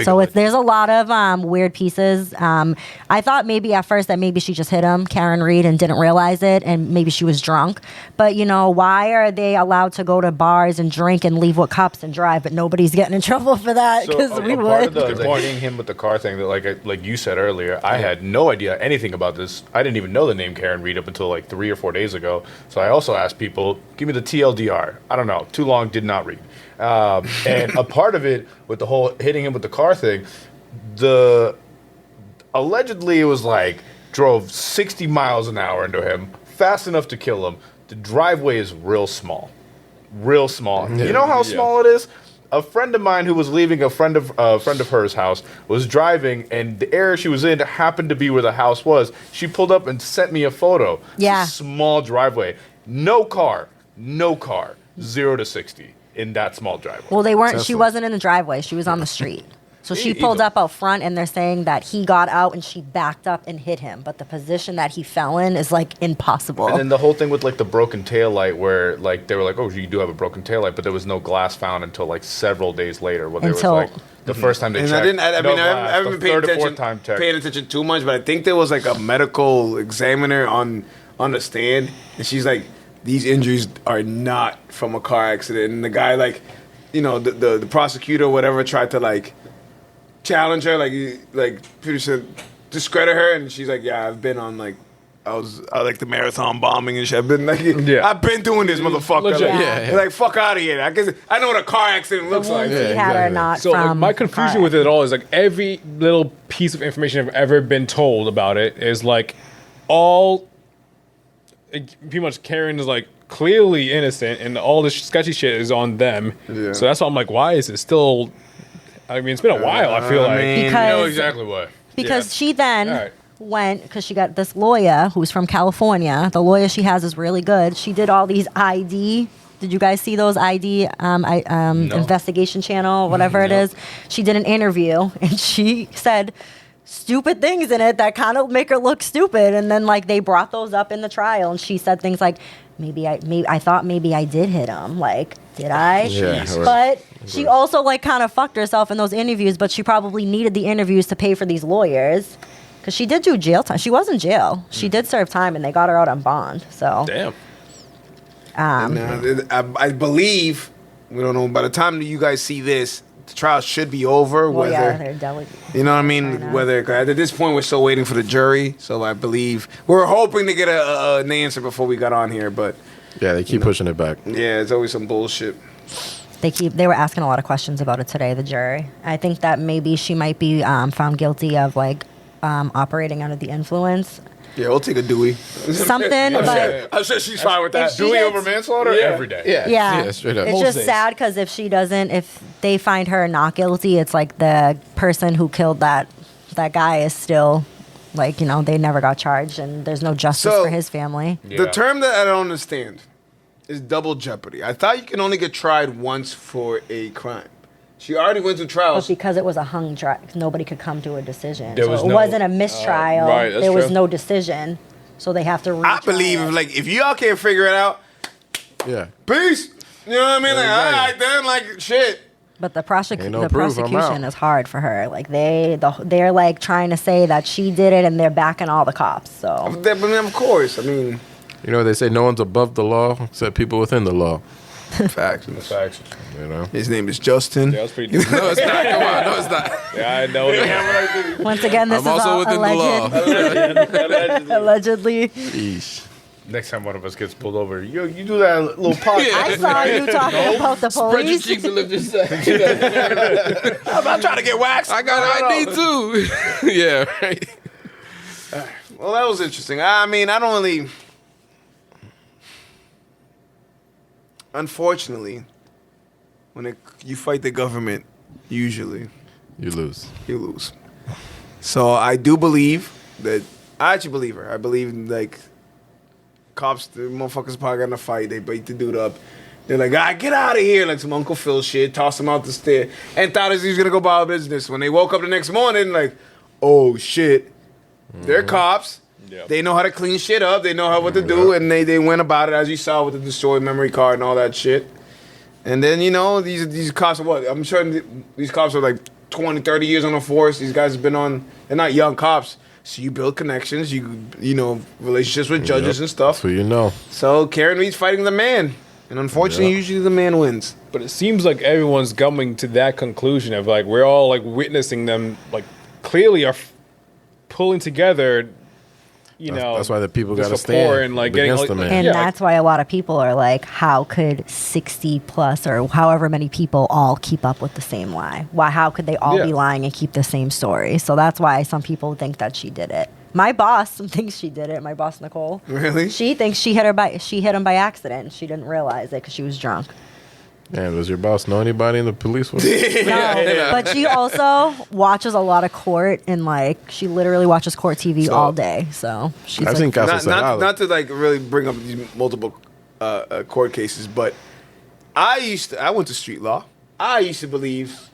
So there's a lot of weird pieces. I thought maybe at first that maybe she just hit him, Karen Reed, and didn't realize it, and maybe she was drunk. But, why are they allowed to go to bars and drink and leave with cups and drive, but nobody's getting in trouble for that? Because we would. Part of the hitting him with the car thing, that like you said earlier, I had no idea anything about this. I didn't even know the name Karen Reed up until like 3 or 4 days ago. So I also asked people, give me the TLDR. I don't know. Too long, did not read. And a part of it with the whole hitting him with the car thing, allegedly it was like drove 60 miles an hour into him, fast enough to kill him. The driveway is real small. You know how small it is? A friend of mine who was leaving a friend of hers house was driving, and the area she was in happened to be where the house was. She pulled up and sent me a photo. Yeah. It's a small driveway. No car, 0 to 60. In that small driveway. Well, they weren't. She wasn't in the driveway. She was on the street. So she pulled up out front, and they're saying that he got out and she backed up and hit him. But the position that he fell in is like impossible. And then the whole thing with like the broken taillight, where like they were like, "Oh, you do have a broken taillight," but there was no glass found until like several days later. When there was like the first time they checked. I haven't been paying attention too much, but I think there was like a medical examiner on the stand, and she's like, these injuries are not from a car accident. And the guy, like, the prosecutor or whatever tried to, like, challenge her, like pretty sure discredit her. And she's like, yeah, I've been on, like, I like the marathon bombing and shit. I've been, like, I've been doing this, motherfucker. Like, like, fuck out of here. I guess I know what a car accident looks like. So my confusion with it all is, like, every little piece of information I've ever been told about it is, like, pretty much Karen is like clearly innocent, and all this sketchy shit is on them. Yeah. So that's why I'm like, why is it still? I mean, it's been a while. I feel like because, you know exactly why. Because she then went because she got this lawyer who's from California. The lawyer she has is really good. She did all these ID. Did you guys see those ID investigation channel, whatever it is? She did an interview, and she said stupid things in it that kind of make her look stupid. And then like they brought those up in the trial, and she said things like, I thought maybe I did hit him. Like, did I? Yeah, but she also like kind of fucked herself in those interviews. But she probably needed the interviews to pay for these lawyers, because she did do jail time. She was in jail. She did serve time, and they got her out on bond. So Damn. I believe, we don't know, by the time that you guys see this, the trial should be over. well, whether yeah, they're delicate. you know what I I mean? know. Whether, 'cause at this point we're still waiting for the jury, so I believe we're hoping to get an answer before we got on here. But Yeah, they keep pushing it back. yeah, it's always some bullshit. They were asking a lot of questions about it today, the jury. I think that maybe she might be found guilty of like operating under the influence. Yeah, we'll take a Dewey. Something, but I'm sure she's fine with that. If she Dewey gets- over manslaughter every day. yeah, straight up. it's Most just days. sad because if she doesn't, if they find her not guilty, it's like the person who killed that guy is still like, you know, they never got charged, and there's no justice So- for his family. Yeah. The term that I don't understand is double jeopardy. I thought you can only get tried once for a crime. She already went through But trials. because it was a hung trial, nobody could come to a decision. There So was it no- wasn't a mistrial. right, that's there was true. no decision. So they have to I believe if y'all can't figure it out, Yeah. peace. You know what I mean? Like, exactly. all right then, like shit. But the Ain't no the proof, I'm prosecution out. is hard for her. Like they're like trying to say that she did it, and they're backing all the cops. So But of course, I mean, You know, they say no one's above the law except people within the law. facts. Facts. You know? His name is Justin. Yeah, that's pretty deep. No, it's not. Come on. No, it's not. Yeah, I know. once again, this I'm is also all within alleged, the law. allegedly. Yeesh. Next time one of us gets pulled over, you do that little podcast. I saw you talking about the police. and lift your side. I'm trying to get waxed. I got ID too. Yeah, right. Well, that was interesting. I mean, I don't really. Unfortunately, when you fight the government, usually You lose. you lose. So I do believe that. I actually believe her. I believe like cops, the motherfuckers probably got in a fight. They beat the dude up. They're like, get out of here, like some Uncle Phil shit. Toss him out the stair and thought he was gonna go about business. When they woke up the next morning, like, oh shit, they're cops. Yep. They know how to clean shit up. They know what to do, and they went about it as you saw with the destroyed memory card and all that shit. And then these cops are what? I'm sure these cops are like 20, 30 years on the force. These guys have been on. They're not young cops, so you build connections. You know relationships with judges Yep. and stuff. That's what you know. So Karen Reed's fighting the man, and unfortunately, Yeah. usually the man wins. But it seems like everyone's coming to that conclusion of like we're all like witnessing them like clearly are pulling together. You know, That's why the people this got to rapport stand and like getting against like, the man. And Yeah, that's why a lot of people are like, how could 60 plus or however many people all keep up with the same lie? Why? How could they all Yeah. be lying and keep the same story? So that's why some people think that she did it. My boss thinks she did it. My boss, Nicole. Really? She thinks she hit him by accident. She didn't realize it because she was drunk. Man, does your boss know anybody in the police force? No, but she also watches a lot of court and like she literally watches court TV So- all day. So she's I've like, seen Caso Not Cerrado. to like really bring up these multiple court cases, but I went to street law. I used to believe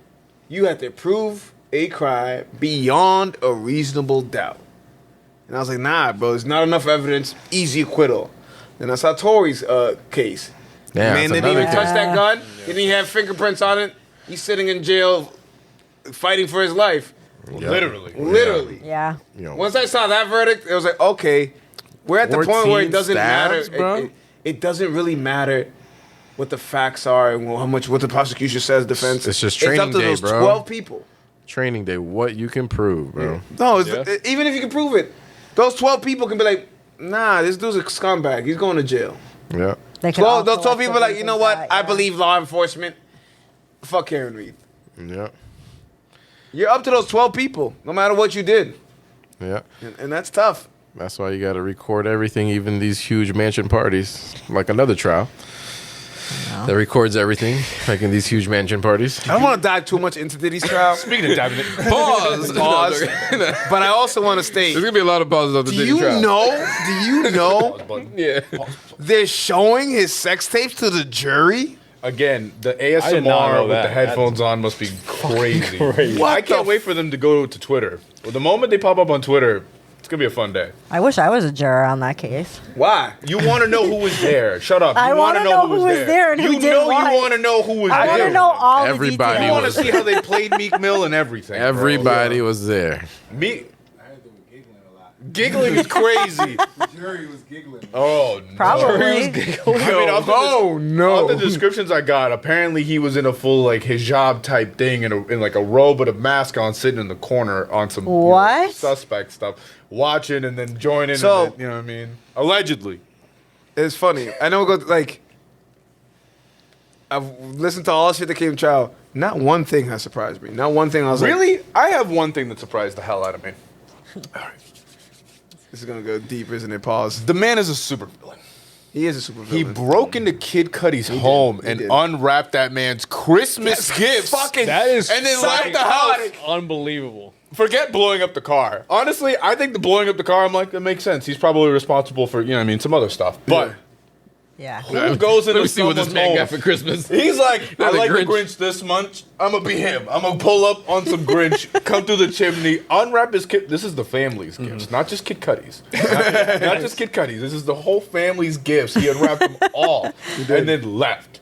you had to prove a crime beyond a reasonable doubt. And I was like, nah, bro, there's not enough evidence, easy acquittal. Then I saw Tory's case. Yeah, Man that's didn't even another touch case. that gun. Didn't even have fingerprints on it. He's sitting in jail fighting for his life. Yeah. Literally. yeah. You know, Once I saw that verdict, it was like, okay, we're at the point where 14 it doesn't stabs, matter. bro? It doesn't really matter what the facts are and what the prosecution says, defense. It's just up training to day, those bro. 12 people. training day, what you can prove, bro. No, Yeah. even if you can prove it, those 12 people can be like, nah, this dude's a scumbag. He's going to jail. Yeah. They could 12, all those 12 people are like, you know what? collectively think that, I yeah. believe law enforcement. Fuck Karen Reed. Yeah. You're up to those 12 people, no matter what you did. Yeah. And that's tough. That's why you got to record everything, even these huge mansion parties, like another trial. That records everything, like in these huge mansion parties. I don't want to dive too much into these trials. Speaking of diving, Pause. Pause. But I also want to state, There's gonna be a lot of pauses on the do Diddy you trial. know Yeah. they're showing his sex tapes to the jury? again, the I did not ASMR know with that. the headphones on must be crazy. crazy. I can't wait for them to go to Twitter. Well, the moment they pop up on Twitter, it's gonna be a fun day. I wish I was a juror on that case. Why? You want to know who was there? Shut up. I You want wanna to know who was there and who you did know what. you want to know who was I there. want to know all Everybody the You details. want to was- see how they played Meek Mill and everything. bro. Everybody was there. Meek I heard they were giggling a lot. giggling is crazy. The jury was giggling. Oh, no. Probably. I mean, off the descriptions I got, apparently he was in a full like hijab type thing in like a robe with a mask on, sitting in the corner on some What? suspect stuff, watching and then joining. So- and then, you know what I mean? Allegedly. It's funny. I know like I've listened to all the shit that came to trial. Not one thing has surprised me. Not one thing I was like, Really? I have one thing that surprised the hell out of me. this is gonna go deep, isn't it? Pause. The man is a supervillain. He is a super He villain. broke into Kid Cudi's home He and did. unwrapped that man's Christmas gifts. fucking That is And then left fucking the house. unbelievable. Forget blowing up the car. Honestly, I think the blowing up the car, I'm like, that makes sense. He's probably responsible for, you know what I mean, some other stuff. But Yeah. who goes into Let me see what this someone's man home? got for Christmas. He's like, I The like Grinch. the Grinch this month. I'm going to be him. I'm going to pull up on some Grinch, come through the chimney, unwrap his kid. This is the family's gifts, not just Kid Cudi's. Not just Kid Cudi's. This is the whole family's gifts. He unwrapped them all and then left.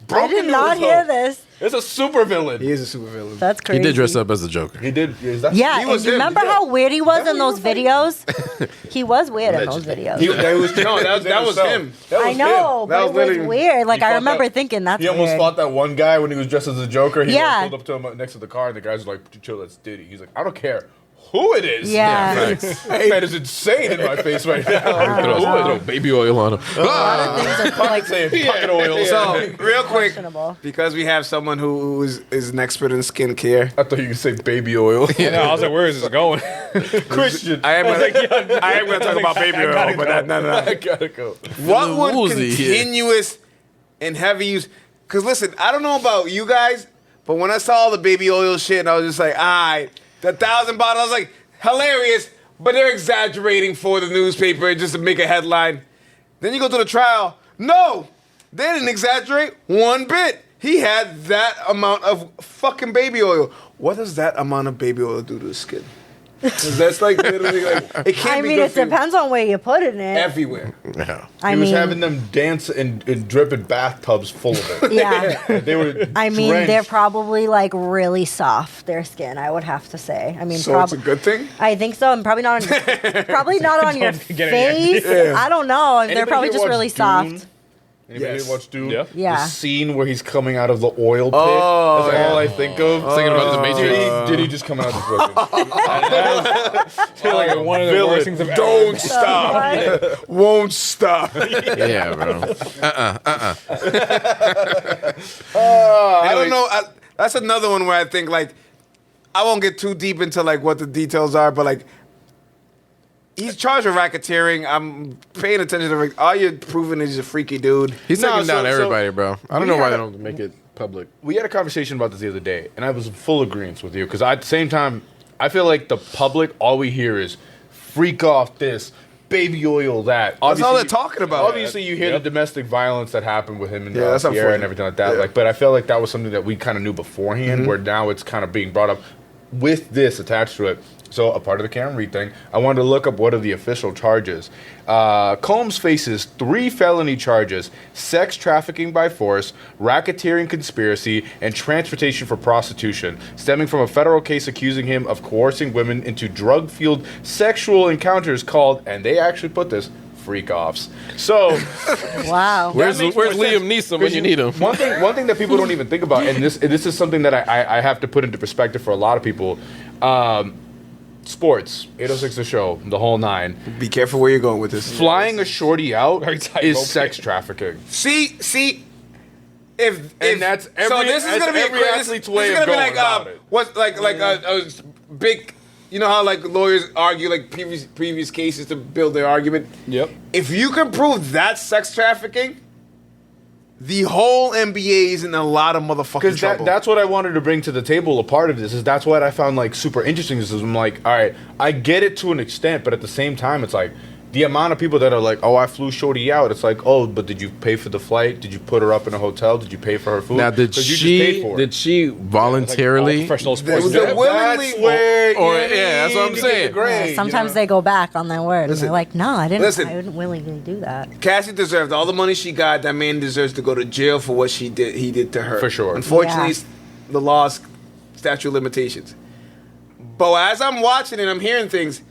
I Broke did into not his hear home. this. It's a super villain. He is a super villain. That's He crazy. did dress up as a Joker. He did. Is that, Yeah, He and was you him, remember yeah. how weird he was That's in what those you videos? He was weird in those videos. that was him. That I was know, him. That but was it was literally- weird. Like He I fought remember that- thinking that's He almost weird. fought that one guy when he was dressed as a Joker. He Yeah. like, pulled up to him next to the car, and the guys were like, "Chill, that's Diddy." He's like, "I don't care who it is." Yeah. That man is insane in my face right now. Throw baby oil on him. A lot of things are like Saying pocket oil. So, real quick, questionable. because we have someone who is an expert in skincare, I thought you could say baby oil. Yeah, I was like, where is this going? Christian, I am going to talk about baby oil, but no. I gotta go. What Feeling would woozy here. continuous and heavy use? Because listen, I don't know about you guys, but when I saw all the baby oil shit, and I was just like, all right, the 1,000 bottles, I was like, hilarious, but they're exaggerating for the newspaper just to make a headline. Then you go to the trial. No, they didn't exaggerate one bit. He had that amount of fucking baby oil. What does that amount of baby oil do to the skin? 'Cause that's like literally like it can't I be mean, good it for you depends on where you put it in. everywhere. Yeah. I He was mean, having them dance in dripping bathtubs full of it. yeah. They were. I mean, drenched. they're probably like really soft. Their skin, I would have to say. I mean, So it's a good thing. I think so, and probably not on your Don't get any face. I don't know. They're Anybody probably here just watch really Dune? soft. Anybody Yes. watch Dune? Yeah. Yeah. The scene where he's coming out of the oil pit. Oh, That's yeah. all I think of. Thinking about the Matrix. Did he just come out just looking? Like one of the Villain. worst things I've ever. Don't stop. What? Won't stop. Yeah, bro. I don't know. That's another one where I think like I won't get too deep into like what the details are, but like he's charged with racketeering. I'm paying attention to all you're proving is he's a freaky dude. He's No, taking so- down so- everybody, bro. I don't we know why had they a- don't make it public. We had a conversation about this the other day, and I was full agreement with you because at the same time, I feel like the public, all we hear is freak off this, baby oil that. That's all they're talking about. Obviously, you hear the domestic violence that happened with him and Yeah, that's Sierra unfortunate. and everything like that. Yeah. Like, but I feel like that was something that we kind of knew beforehand, where now it's kind of being brought up with this attached to it. So, a part of the Cameron Reed thing, I wanted to look up what are the official charges. Combs faces 3 felony charges: sex trafficking by force, racketeering conspiracy, and transportation for prostitution, stemming from a federal case accusing him of coercing women into drug-fueled sexual encounters called, and they actually put this, freak-offs. So, Wow. Where's makes more Liam sense. Neeson when you need him? one thing that people don't even think about, and this is something that I have to put into perspective for a lot of people. Sports, 806 the show, the whole 9. Be careful where you're going with this. Flying a shorty out Very tight is rope. sex trafficking. See, if that's so every- this is that's gonna be every this athlete's is way of gonna be going like about it. what's like a big. You know how like lawyers argue like previous cases to build their argument. Yep. If you can prove that's sex trafficking, the whole NBA is in a lot of motherfucking Because trouble. that's what I wanted to bring to the table. A part of this is that's what I found like super interesting. Is I'm like, all right, I get it to an extent, but at the same time, it's like the amount of people that are like, oh, I flew Shorty out. It's like, oh, but did you pay for the flight? Did you put her up in a hotel? Did you pay for her food? Now, did 'Cause you just paid for it. she voluntarily? All professional sports. They willingly- That's where, Or- you know yeah, that's what I'm you get saying. the grade, you Sometimes know? they go back on their word. Listen. and they're like, no, I Listen. didn't willingly do that. Cassie deserved all the money she got. That man deserves to go to jail for what he did to her. For sure. Unfortunately, Yeah. the law's statute of limitations. But as I'm watching and I'm hearing things,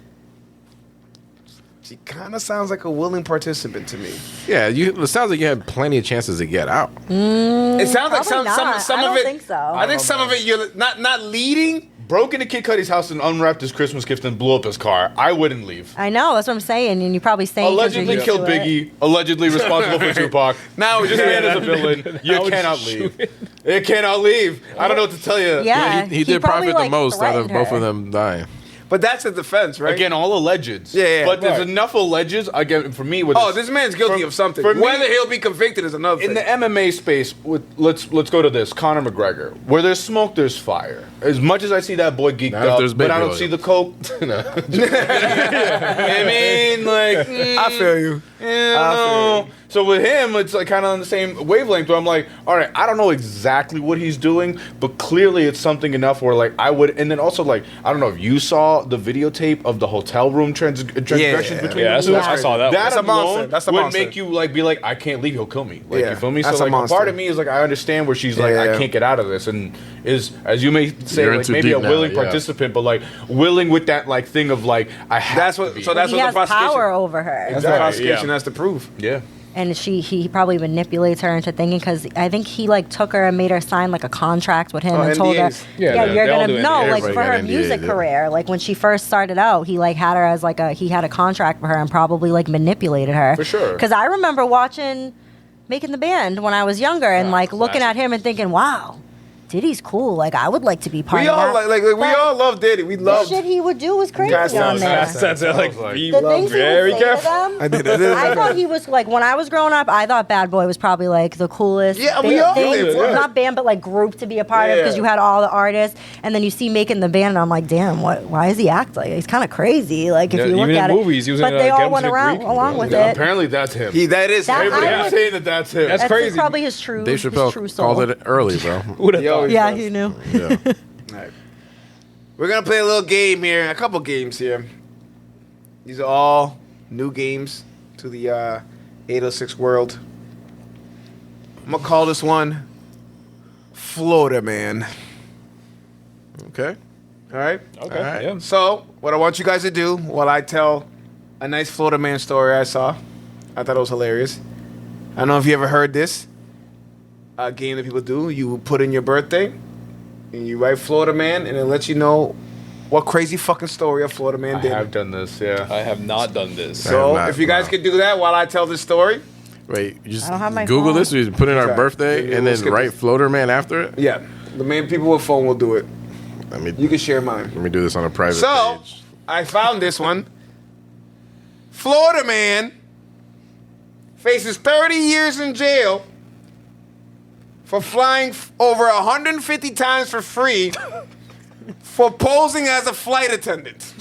she kind of sounds like a willing participant to me. Yeah, it sounds like you had plenty of chances to get out. It sounds like Probably not. some I of don't it. think so. I think some of it you're not leading. Broke into Kid Cudi's house and unwrapped his Christmas gift and blew up his car. I wouldn't leave. I know, that's what I'm saying. And you're probably saying 'cause you're Allegedly used killed to it. Biggie. Allegedly responsible for Tupac. Now This man is a villain. You would cannot shoot leave. You cannot leave. I don't know what to tell you. Yeah, He did probably, profit the most out of threatened both her. of them dying. But that's a defense, right? Again, all allegeds. Yeah. But there's Right. enough allegeds. Again, for me, with Oh, this man's guilty for- of something. for me- Whether he'll be convicted is another thing. in the MMA space, let's go to this. Conor McGregor. Where there's smoke, there's fire. As much as I see that boy geeked Not if up, there's but I baby don't oil. see the coke. I mean, like, I feel you. no. So with him, it's like kind of on the same wavelength where I'm like, all right, I don't know exactly what he's doing, but clearly it's something enough where like I would, and then also like I don't know if you saw the videotape of the hotel room transgressions between Yeah, the two. that's I saw that. That's a monster. alone That's a would monster. make you like be like, I can't leave. He'll kill me. Like Yeah, you feel me? that's So a like a monster. part of me is like I understand where she's like Yeah, I yeah. can't get out of this, and is as you may say You're in like too maybe deep a now, willing yeah. participant, but like willing with that like thing of like I have That's to what. be. So that's He what the has prosecution. power over her. That's what the Right, prosecution yeah. has to prove. yeah. And he probably manipulates her into thinking because I think he like took her and made her sign like a contract with him Oh, and told her, NDAs. Yeah, you're they all gonna do no, NDAs. like Everybody for her got music NDAs, yeah. career. Like when she first started out, he like had her as like he had a contract for her and probably like manipulated her For sure. Because I remember watching Making the Band when I was younger and like looking classic. at him and thinking, wow, Diddy's cool. Like I would like to be part We of all that. like we But all love Diddy. We the love. shit he would do was crazy That's on there. That's like like- be The things he very would say careful. to them. I did. I thought he was like when I was growing up. I thought Bad Boy was probably like the coolest. Yeah, we band all thing, did, yeah. not band, but like group to be a part of because Yeah. you had all the artists, and then you see Making the Band, and I'm like, damn, why is he act like he's kind of crazy? Like if Yeah, you look even in at movies, he it, was but in, they Get all 'Em went to the around Greek. along with Yeah, it. apparently that's him. That is. That- Everybody I keeps would- saying that that's him. That's That's crazy. probably his true. Dave his Chappelle true soul. called it early, bro. Who'd have Yo, thought? Yeah, he knew. Yeah. Alright. We're gonna play a little game here, a couple games here. These are all new games to the 806 world. I'm gonna call this one Florida Man. Okay. All right. Okay. All right. Yeah. So, what I want you guys to do while I tell a nice Florida Man story I saw, I thought it was hilarious. I don't know if you ever heard this game that people do. You put in your birthday and you write Florida Man, and it lets you know what crazy fucking story a Florida Man I did. have done this, yeah. I have not done this. So, I have not, if you guys no. could do that while I tell this story, Wait, you just I don't have my Google phone. this or you put in our Okay. birthday Yeah, and we'll then skip write this. Floater Man after it? yeah, the main people with phone will do it. Let me You can share mine. let me do this on a private So, page. I found this one. Florida man faces 30 years in jail for flying over 150 times for free for posing as a flight attendant.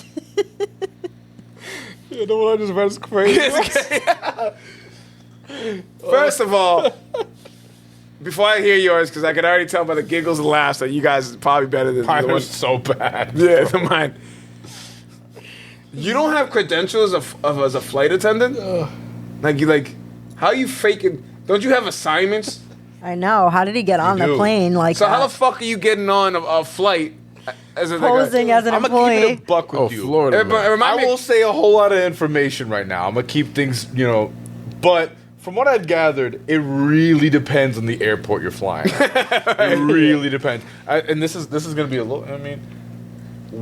You know what I just read is crazy. First of all, before I hear yours, because I can already tell by the giggles and laughs that you guys is probably better than Mine the was one. so bad. Yeah, than mine. You don't have credentials of as a flight attendant? Like how you faking? Don't you have assignments? I know. How did he get on the do. plane? Like So how that? the fuck are you getting on a flight as a posing as an I'm gonna keep it employee? a buck with Oh, you. Florida. It Man. remind I me- will say a whole lot of information right now. I'm gonna keep things, but from what I've gathered, it really depends on the airport you're flying. It really depends. And this is gonna be a little. I mean,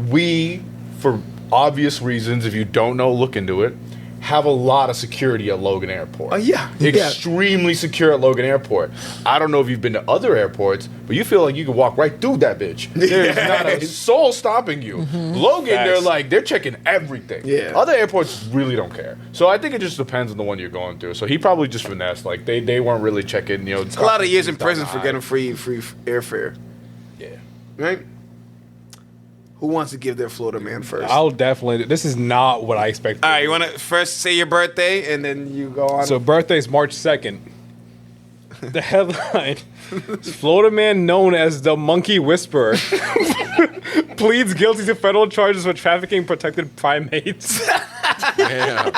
we, for obvious reasons, if you don't know, look into it. Have a lot of security at Logan Airport. Oh, yeah. Extremely secure at Logan Airport. I don't know if you've been to other airports, but you feel like you can walk right through that bitch. There's not a soul stopping you. Logan, Facts. they're checking everything. Yeah. Other airports really don't care. So I think it just depends on the one you're going through. So he probably just finessed. Like they weren't really checking, It's a lot of years in prison for getting free airfare, Yeah. right? Who wants to give their Florida man first? I'll definitely. This is not what I expected. All right, you want to first say your birthday and then you go on? So birthday's March 2nd. The headline: Florida man known as the Monkey Whisperer pleads guilty to federal charges for trafficking protected primates. Damn.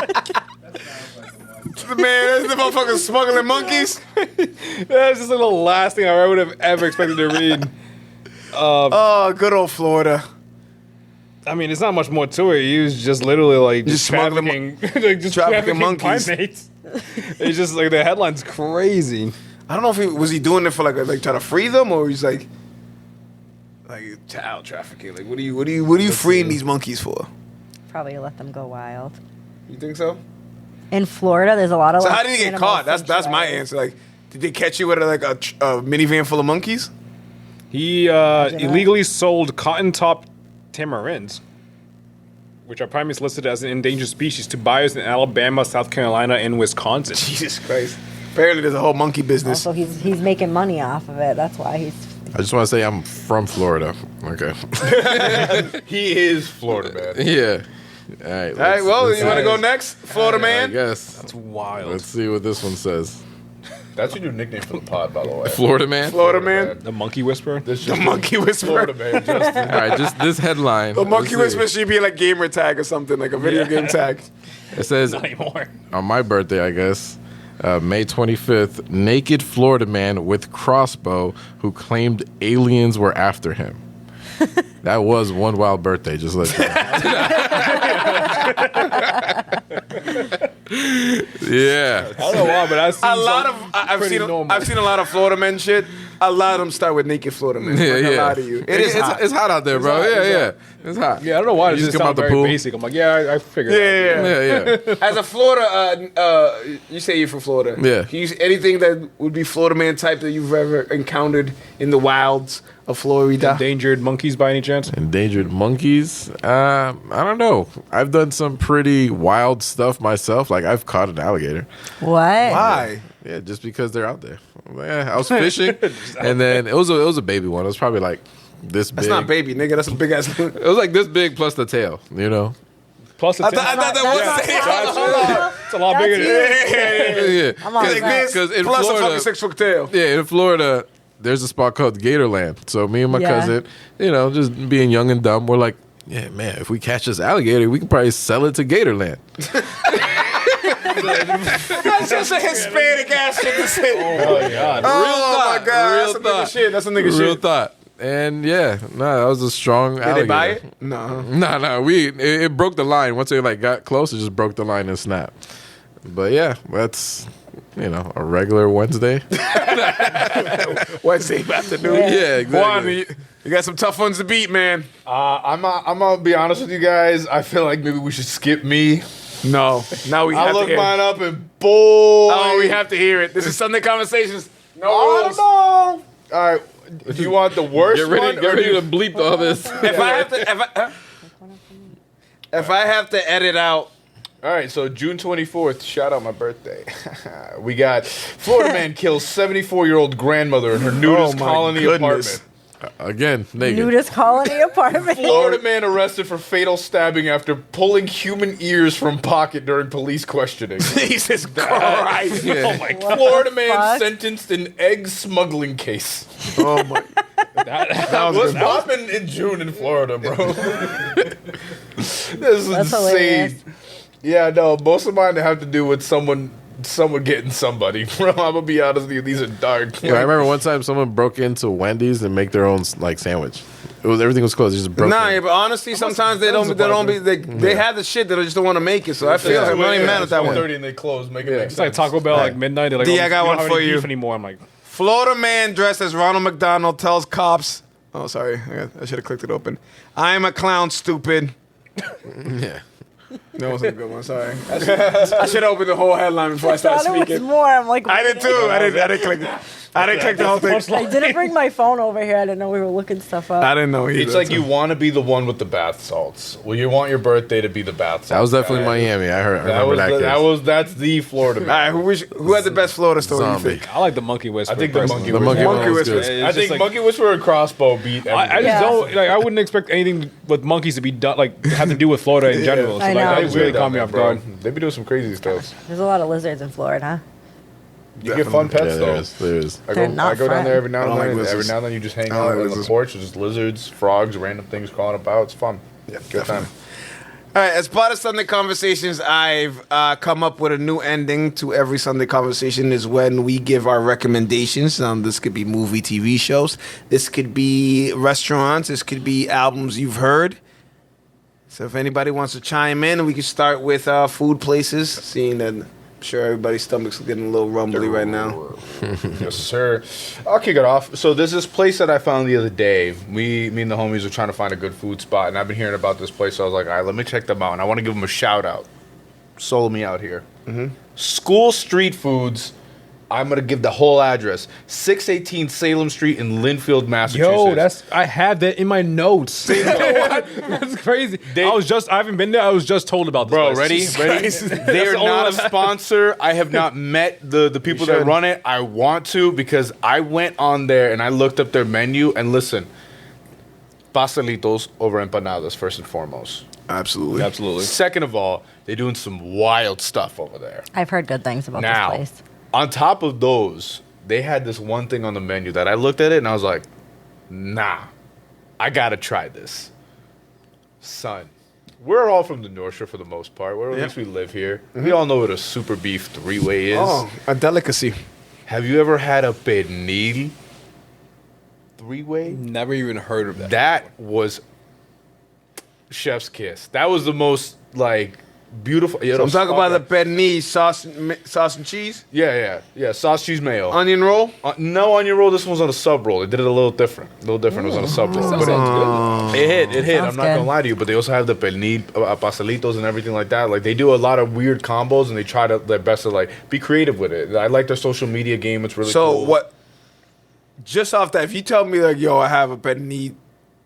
Man, that's the motherfucker smuggling monkeys. That's just like the last thing I would have ever expected to read. Oh, good old Florida. I mean, it's not much more to it. He was just literally like Just smuggling trafficking, like, just trafficking trafficking monkeys. primates. It's just like the headline's crazy. I don't know if he doing it for like trying to free them, or he's like child trafficking. Like, what are you freeing these monkeys for? Probably let them go wild. You think so? In Florida, there's a lot of. So like, how did he get animal caught? That's my sanctuaries. answer. Like, did they catch you with a minivan full of monkeys? He illegally sold cotton-top tamarins, which are primates listed as an endangered species, to buyers in Alabama, South Carolina, and Wisconsin. Jesus Christ! Apparently, there's a whole monkey business. Also, he's making money off of it. That's why he's. I just want to say I'm from Florida. Okay. He is Florida man. Yeah. All right. All right. Well, let's you want to see. go next, Florida I man? guess. That's wild. Let's see what this one says. That's your new nickname for the pod, by the way. Florida man. Florida man. The Monkey Whisperer? This The monkey whisperer. Florida man, Justin. All right, just this headline. The monkey Let's see. whisperer should be like gamer tag or something, like a video game tag. It says Not anymore. on my birthday, I guess, May 25th, naked Florida man with crossbow who claimed aliens were after him. That was one wild birthday. Just let you know. Yeah. I don't know why, but I've seen A lot of I've seen a lot of Florida men shit. A lot of them start with naked Florida men. Yeah, Like, yeah. A lot of you. It's hot out there, bro. hot, Yeah, it's yeah. hot. It's hot. Yeah, I don't know why. You It just just come out sounds the very pool. basic. I'm like, yeah, I figured it out. Yeah. Yeah, yeah. As a Florida, you say you're from Florida. Yeah. Can you use anything that would be Florida man type that you've ever encountered in the wilds of Florida? Endangered monkeys by any chance? Endangered monkeys? I don't know. I've done some pretty wild stuff myself. Like I've caught an alligator. What? Why? Yeah, just because they're out there. Yeah, I was fishing, and then it was a baby one. It was probably like this big. That's not baby, nigga. That's a big ass. It was like this big plus the tail. You know. Plus the I thought that was. It's a lot bigger than Yeah. Yeah. I'm all Like set. this, Because in plus a fucking Florida, 6-foot tail. yeah, in Florida, there's a spot called Gatorland. So me and my Yeah. cousin, you know, just being young and dumb, we're like, yeah, man, if we catch this alligator, we can probably sell it to Gatorland. That's just a Hispanic ass shit to say. Oh my god. Oh my god, Real that's a nigga thought. shit. That's a nigga Real shit. thought. And yeah, no, that was a strong Did alligator. they buy it? No. No, it broke the line. Once it like got close, it just broke the line and snapped. But yeah, that's a regular Wednesday. Wednesday afternoon. Yeah, exactly. Juan, you got some tough ones to beat, man. I'm gonna be honest with you guys. I feel like maybe we should skip me. No. Now we I have to looked hear mine it. up and boy, Oh, we have to hear it. This is Sunday Conversations. No I rules. don't know. All right, do you want the worst Get ready, one? get or ready do you- to bleep all this. If I have to edit out, All right, so June 24th, shout out my birthday. We got Florida man kills 74-year-old grandmother in her nudist Oh, my colony goodness. apartment. Again, naked. Nudist colony apartment. Florida man arrested for fatal stabbing after pulling human ears from pocket during police questioning. Jesus Christ. Oh my god. Florida man fuck? sentenced in egg smuggling case. Oh my. That was popping in June in Florida, bro. This is That's insane. hilarious. Yeah, no, most of mine have to do with someone getting somebody. Bro, I'm gonna be honest with you, these are dark. Yeah, I remember one time someone broke into Wendy's and make their own like sandwich. Everything was closed. They just broke. Nah, in. yeah, but honestly, sometimes they don't be they have the shit, they just don't want to make it. So I feel like I'm not even mad at that one. 30 and they close. Make it make It's like sense. Taco Bell, like midnight. They're like, D, I got we one don't have for any you. beef anymore. I'm like, Florida man dressed as Ronald McDonald tells cops. Oh, sorry, I should have clicked it open. I am a clown, stupid. Yeah. That wasn't a good one. Sorry. I should open the whole headline before I start thought it was speaking. more. I'm like, I did too. I didn't click it. I didn't check the whole thing. I didn't bring my phone over here. I didn't know we were looking stuff up. I didn't know either. It's like you want to be the one with the bath salts. Well, you want your birthday to be the bath salts. That was definitely guy. Miami. I remember that case. That's the Florida All man. right, who had the best Florida story? You Zombie. think? I like the monkey whisperer. I think the personally. monkey The monkey Monkey one was Whisperer. good. I It's think just monkey whisperer and crossbow beat. I everything. just Yeah. don't like. I wouldn't expect anything with monkeys to be done like have to do with Florida in general. So I like know. that It's really weird caught me down off there, guard. bro. They be doing some crazy stuff. There's a lot of lizards in Florida. You get fun pets Yeah, though. there is. They're not I go down fun. there every now I and don't then. like Every lizards. now and then you just hang I don't out like on the lizards. porch. There's just lizards, frogs, random things crawling about. It's fun. Yeah, Good time. All right, as part of Sunday Conversations, I've come up with a new ending to every Sunday Conversation is when we give our recommendations. This could be movie, TV shows. This could be restaurants. This could be albums you've heard. So if anybody wants to chime in, we can start with food places, seeing that I'm sure everybody's stomach's getting a little rumbly right now. Yes, sir. I'll kick it off. So there's this place that I found the other day. Me and the homies were trying to find a good food spot, and I've been hearing about this place. So I was like, all right, let me check them out. And I want to give them a shout out. Solo me out here. School Street Foods. I'm gonna give the whole address: 618 Salem Street in Linfield, Massachusetts. I have that in my notes. That's crazy. I haven't been there. I was just told about this. Bro, place. ready? They are the only not one a sponsor. I have not met the people that should. run it. I want to because I went on there and I looked up their menu and listen. Pastelitos over empanadas, first and foremost. Absolutely. Absolutely. Second of all, they're doing some wild stuff over there. I've heard good things about Now, this place. on top of those, they had this one thing on the menu that I looked at it and I was like, nah, I gotta try this. Son, we're all from the North Shore for the most part. Or at least we live here. We all know what a super beef three-way is. Oh, a delicacy. Have you ever had a pernil three-way? Never even heard of that. That was chef's kiss. That was the most, like, beautiful. So I'm talking about the pernil sauce and cheese, Yeah. Sauce, cheese, mayo. onion roll. No onion roll. This one's on a sub roll. They did it a little different. It was on a sub roll. But it hit. Sounds I'm not gonna good. lie to you. But they also have the pernil pastelitos and everything like that. Like they do a lot of weird combos and they try their best to like be creative with it. I like their social media game. It's really So cool. what? Just off that, if you tell me like, yo, I have a pernil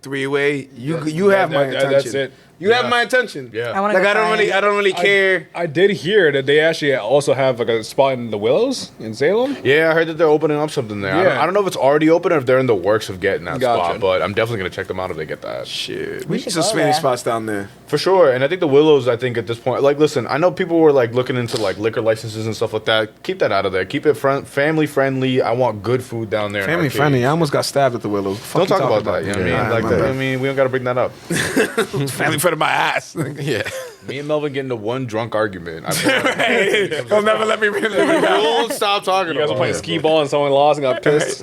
three-way, you have my attention. That's it. You have my attention. Yeah. I want Like to I don't really care. I did hear that they actually also have like a spot in the Willows in Salem. Yeah, I heard that they're opening up something there. Yeah. I don't know if it's already open or if they're in the works of getting that Gotcha. spot, but I'm definitely gonna check them out if they get that. Shit, We we should some go Spanish there. spots down there. For sure, and I think the Willows. I think at this point, like, listen, I know people were like looking into like liquor licenses and stuff like that. Keep that out of there. Keep it family friendly. I want good food down there. in Family Arcade. friendly. I almost got stabbed at the Willows. Fuck Don't you talk talking about that. You know what I mean? Alright, Like, my that, bad. I mean, we don't got to bring that up. Family friendly my ass. Yeah. Me and Melvin get into one drunk argument. They'll never let me. We won't stop talking. You guys were about playing it. skee ball and someone lost and got pissed.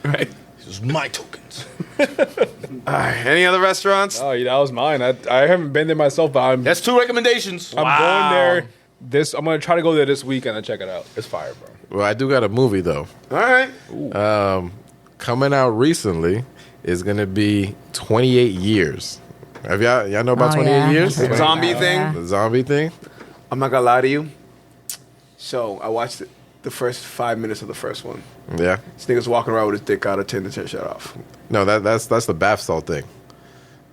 Right. This is my tokens. All right. Any other restaurants? Oh, yeah, that was mine. I haven't been there myself, but I'm That's 2 recommendations. going there. I'm gonna try to go there this weekend and check it out. It's fire, bro. Well, I do got a movie though. All right. Coming out recently is gonna be 28 years. Have y'all know about Oh, 28 yeah. years? The zombie thing. Yeah. The zombie thing? I'm not gonna lie to you. So I watched the first 5 minutes of the first one. Yeah. This nigga's walking around with his dick out of 10 to 10 shut off. No, that's the bath salt thing.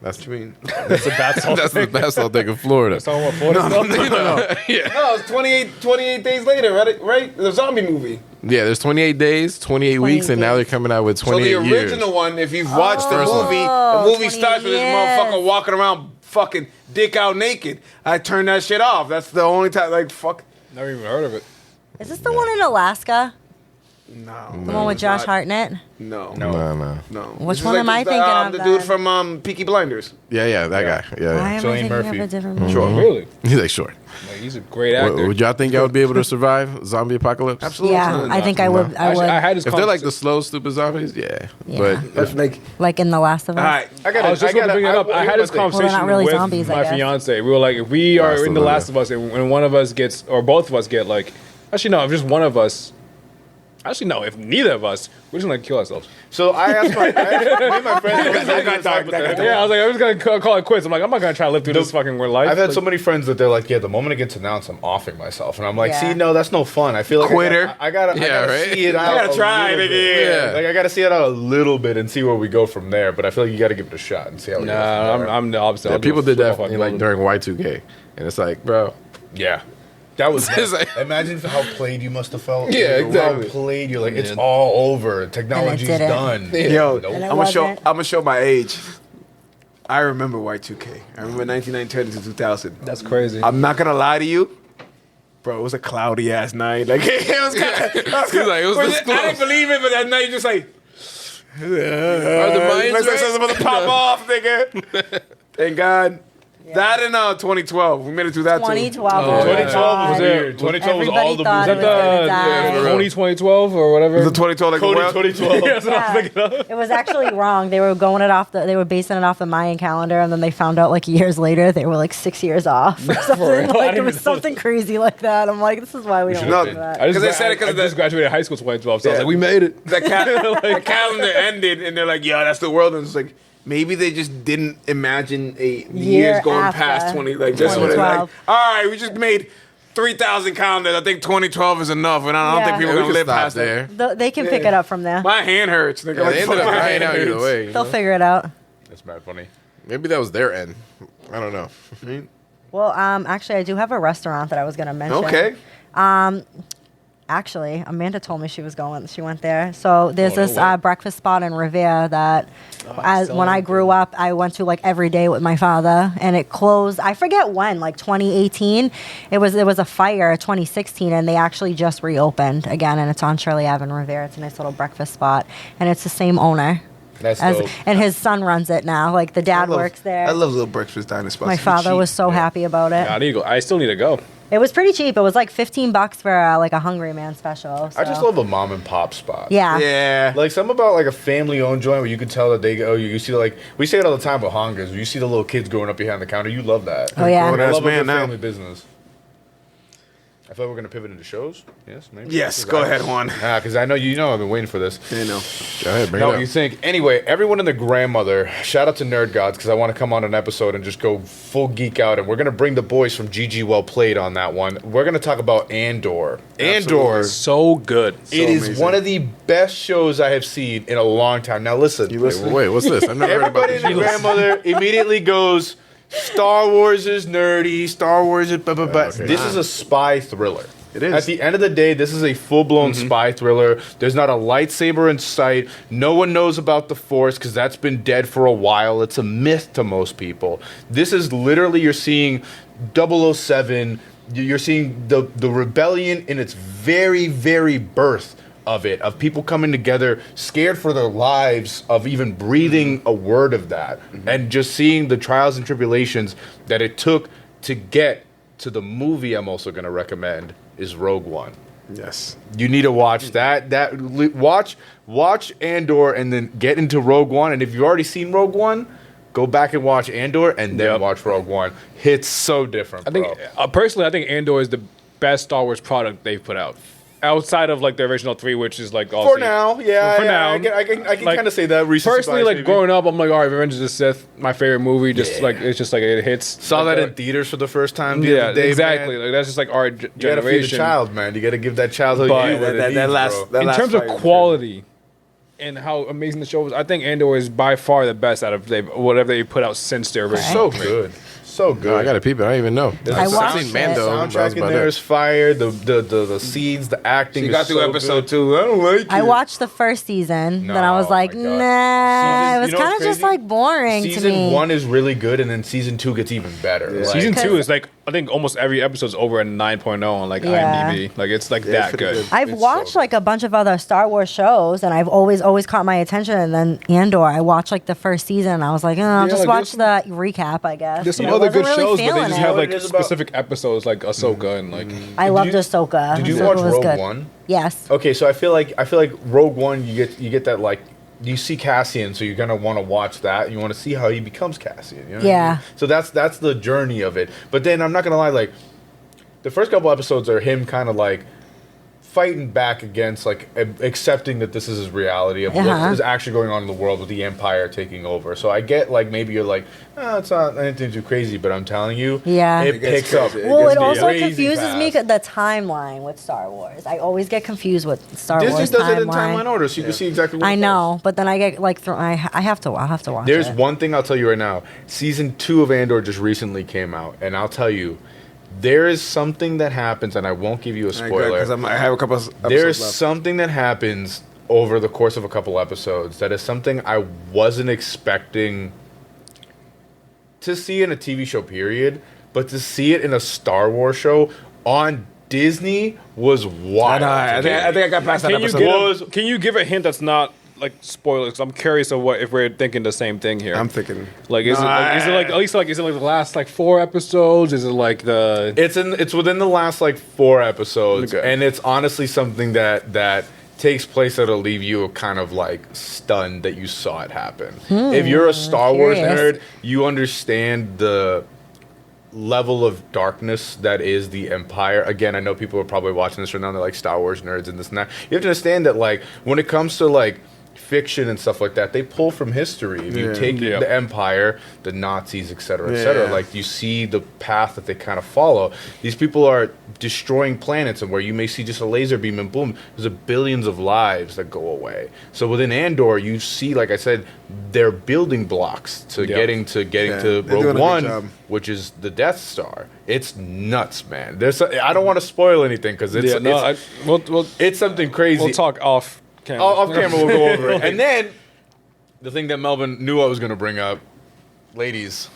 That's What you mean? It's a bad salt. that's the bath salt thing in Florida. Talking about Florida stuff? No, it's 28 days later, right? The zombie movie. Yeah, there's 28 days, 28 weeks, and now they're coming out with 28 So the years. original one, if you've watched the First one. movie, Oh, the movie 20 starts with this years. motherfucker walking around fucking dick out naked. I turned that shit off. That's the only time, like, fuck. Never even heard of it. Is this the one in Alaska? No. The one with Josh not. Hartnett? No. No. No. Which This is one am I thinking of The then? dude from Peaky Blinders. Yeah, that guy. Why Yeah. am I Cillian thinking Murphy. of a different movie? Sure. Really? He's like, sure. Like, he's a great actor. Would y'all think y'all would be able to survive zombie apocalypse? Absolutely. Yeah, I think I would. I Actually, would. I had this If they're like conversation- the slow, stupid zombies, yeah. Yeah. But That's like, Like in The Last of Us. all right. I was just going to bring it up. I had this Well, conversation they're not really with zombies, I my guess. fiance. We were like, if we are Last in of The Us. Last of Us and one of us gets, or both of us get like, actually no, if just one of us Actually, no. If neither of us, we're just gonna kill ourselves. So me and my friends. Yeah, I was like, I'm just gonna call it quits. I'm like, I'm not gonna try to live through this fucking life. I've had Like, so many friends that they're like, yeah, the moment it gets announced, I'm offing myself, and I'm like, Yeah. see, no, that's no fun. I feel like Quitter. I gotta right? see it out. I gotta try a it little bit. again. Like I gotta see it out a little bit and see where we go from there. But I feel like you gotta give it a shot and see how. Nah, I'm the opposite. Yeah, I'll do people a did that full fucking like during Y2K, and it's like, bro, Yeah. That was It's like- imagine how played you must have felt. Yeah, How exactly. played you're like it's Yeah. all over. Technology's didn't. done. Yo, Nope. And it I'm gonna wasn't. I'm gonna show my age. I remember Y2K. I remember 1990 to 2000. That's crazy. I'm not gonna lie to you, bro. It was a cloudy ass night. Like it was kind of. He's like, it was this I didn't close. believe it, but that night just like. Are the Mayans Looks like right? something's about to pop off, nigga. Thank God. That in 2012. We made it through that 2012. Oh, was 2012 was God. weird. 2012 was all Everybody the thought movies. it was gonna die. for real. Tony 2012 or whatever. too. The 2012 like Cody well, 2012. That's what I was thinking of. It was actually wrong. They were going it off they were basing it off the Mayan calendar, and then they found out like years later they were like 6 years off or something. real? I Like didn't it was know something crazy like that. I'm like, this is why we don't know do that. I just, 'Cause they said it 'cause I of the- just graduated high school 2012, so I was Yeah. like, we made it. the calendar ended, and they're like, "Yeah, that's the world." And it's like maybe they just didn't imagine the years going after past 20. Like just when it's like, 2012. all right, we just made 3,000 calendars. I think 2012 is enough, and I don't Yeah. think people Yeah, are we gonna can live stop past there. that. They can pick it up from there. My hand hurts. Nigga. Yeah, Like, they ended fuck, up my dying hand out either hurts. way. you They'll know? figure it out. That's mad funny. Maybe that was their end. I don't know. Well, actually, I do have a restaurant that I was gonna mention. Okay. Actually, Amanda told me she was going. She went there. So there's no this way. breakfast spot in Revere that, still when I open. grew up, I went to like every day with my father, and it closed. I forget when, like 2018. There was a fire, 2016, and they actually just reopened again, and it's on Shirley Ave in Revere. It's a nice little breakfast spot, and it's the same owner. That's dope. And his son runs it now. Like the dad works there. I love little breakfast diner spots. My It's father cheap. was so happy about it. I need to go. I still need to go. It was pretty cheap. It was like $15 for like a Hungry Man special. I just so- love a mom and pop spot. Yeah. Yeah. Like something about like a family-owned joint where you can tell that they go. You see like we say it all the time with hangers. You see the little kids growing up behind the counter. You love that. Oh, yeah. And I Grown-ass love a man good now. family business. I feel like we're gonna pivot into shows. Yes, maybe. Yes, go ahead, Juan. Because I know I've been waiting for this. You know. Go ahead, bring No, it up. you think anyway? Everyone and their grandmother. Shout out to Nerd Gods because I want to come on an episode and just go full geek out, and we're gonna bring the boys from GG Well Played on that one. We're gonna talk about Andor. Andor. So good. It is amazing. one of the best shows I have seen in a long time. Now listen, You listen? Wait, what's this? I've never heard about everybody this. and their grandmother immediately goes, Star Wars is nerdy. Star Wars is blah, blah, blah. Okay. This is a spy thriller. It is. At the end of the day, this is a full-blown spy thriller. There's not a lightsaber in sight. No one knows about the Force because that's been dead for a while. It's a myth to most people. This is literally, you're seeing 007. You're seeing the rebellion in its very, very birth of it, of people coming together, scared for their lives, of even breathing a word of that, and just seeing the trials and tribulations that it took to get to the movie I'm also going to recommend is Rogue One. Yes. You need to watch that. Watch Andor and then get into Rogue One. And if you've already seen Rogue One, go back and watch Andor and then Yep. watch Rogue One. It's so different. I think personally, I think Andor is the best Star Wars product they've put out, outside of like the original three, which is like for obviously- now, yeah, For yeah, now. I can Like, kind of say that. Recency Personally, bias, like maybe. growing up, I'm like, all right, Revenge of the Sith, my favorite movie. Just like it's just like it hits. Saw like, that in theaters for the first time. The yeah, other day, exactly. Man. Like that's just like our You gotta feed the generation. child, man. You gotta give that child who But you need what it that needs, last- bro. that In last terms of fight was quality and how amazing the show was, I think Andor is by far the best out of whatever they put out since their original. So good, so good. No, I gotta peep it. I don't even know. I I've watched seen it. Mando. but that was Soundtrack in about there it. is fire. The scenes, the acting. You is got through so episode good. 2. I don't like it. I watched the first season, then I was No, like, my God. nah. It was You know what's kind of just crazy? like boring to Season me. 1 is really good, and then season 2 gets even better. Yeah. Like, Season Because- 2 is like I think almost every episode's over a 9.0 on like Yeah. IMDb. Like it's like Yeah, that it's pretty good. good. I've It's watched so like a bunch of other Star Wars shows, and I've always caught my attention. And then Andor, I watched like the first season, and I was like, I'll Yeah, just like, watch the recap, I guess. There's some I other wasn't good really shows, but they feeling just it. have What like it is about- specific episodes like Ahsoka and like I loved you- Ahsoka. Did you Ahsoka watch was Rogue good. One? Yes. Okay, so I feel like Rogue One, you get that like you see Cassian, so you're gonna want to watch that. You want to see how he becomes Cassian. You know what I Yeah. mean? So that's the journey of it. But then I'm not gonna lie, like the first couple episodes are him kind of like fighting back against like accepting that this is his reality of what is actually going on in the world with the Empire taking over. So I get like maybe you're like, oh, it's not anything too crazy, but I'm telling you, it picks up. Well, it also crazy confuses me fast. the timeline with Star Wars. I always get confused with Star Disney Wars does it in timeline. timeline order, so you can see exactly what I it know, but then I get like I have to watch There's it. one thing I'll tell you right now. Season 2 of Andor just recently came out, and I'll tell you, there is something that happens, and I won't give you a spoiler. Because I have a couple of episodes There's left. something that happens over the course of a couple episodes that is something I wasn't expecting to see in a TV show, period, but to see it in a Star Wars show on Disney was wild. I think I got past that Can you, episode. can you give a hint that's not like spoilers? 'Cause I'm curious of what if we're thinking the same thing here. I'm thinking. Like, is it like at least like is it like the last like 4 episodes? Is it like the? It's within the last like 4 episodes, Okay. and it's honestly something that takes place that'll leave you kind of like stunned that you saw it happen. If you're a Star Wars curious. nerd, you understand the level of darkness that is the Empire. Again, I know people are probably watching this right now, they're like Star Wars nerds and this and that. You have to understand that like when it comes to like fiction and stuff like that, they pull from history. If you take the Empire, the Nazis, et cetera, Yeah. like you see the path that they kind of follow. These people are destroying planets, and where you may see just a laser beam and boom, there's a billions of lives that go away. So within Andor, you see, like I said, they're building blocks to getting to They're doing a Rogue good One, job. which is the Death Star. It's nuts, man. I don't want to spoil anything because it's something crazy. We'll talk off camera. Off camera, we'll go over it. And then, the thing that Melvin knew I was going to bring up, ladies,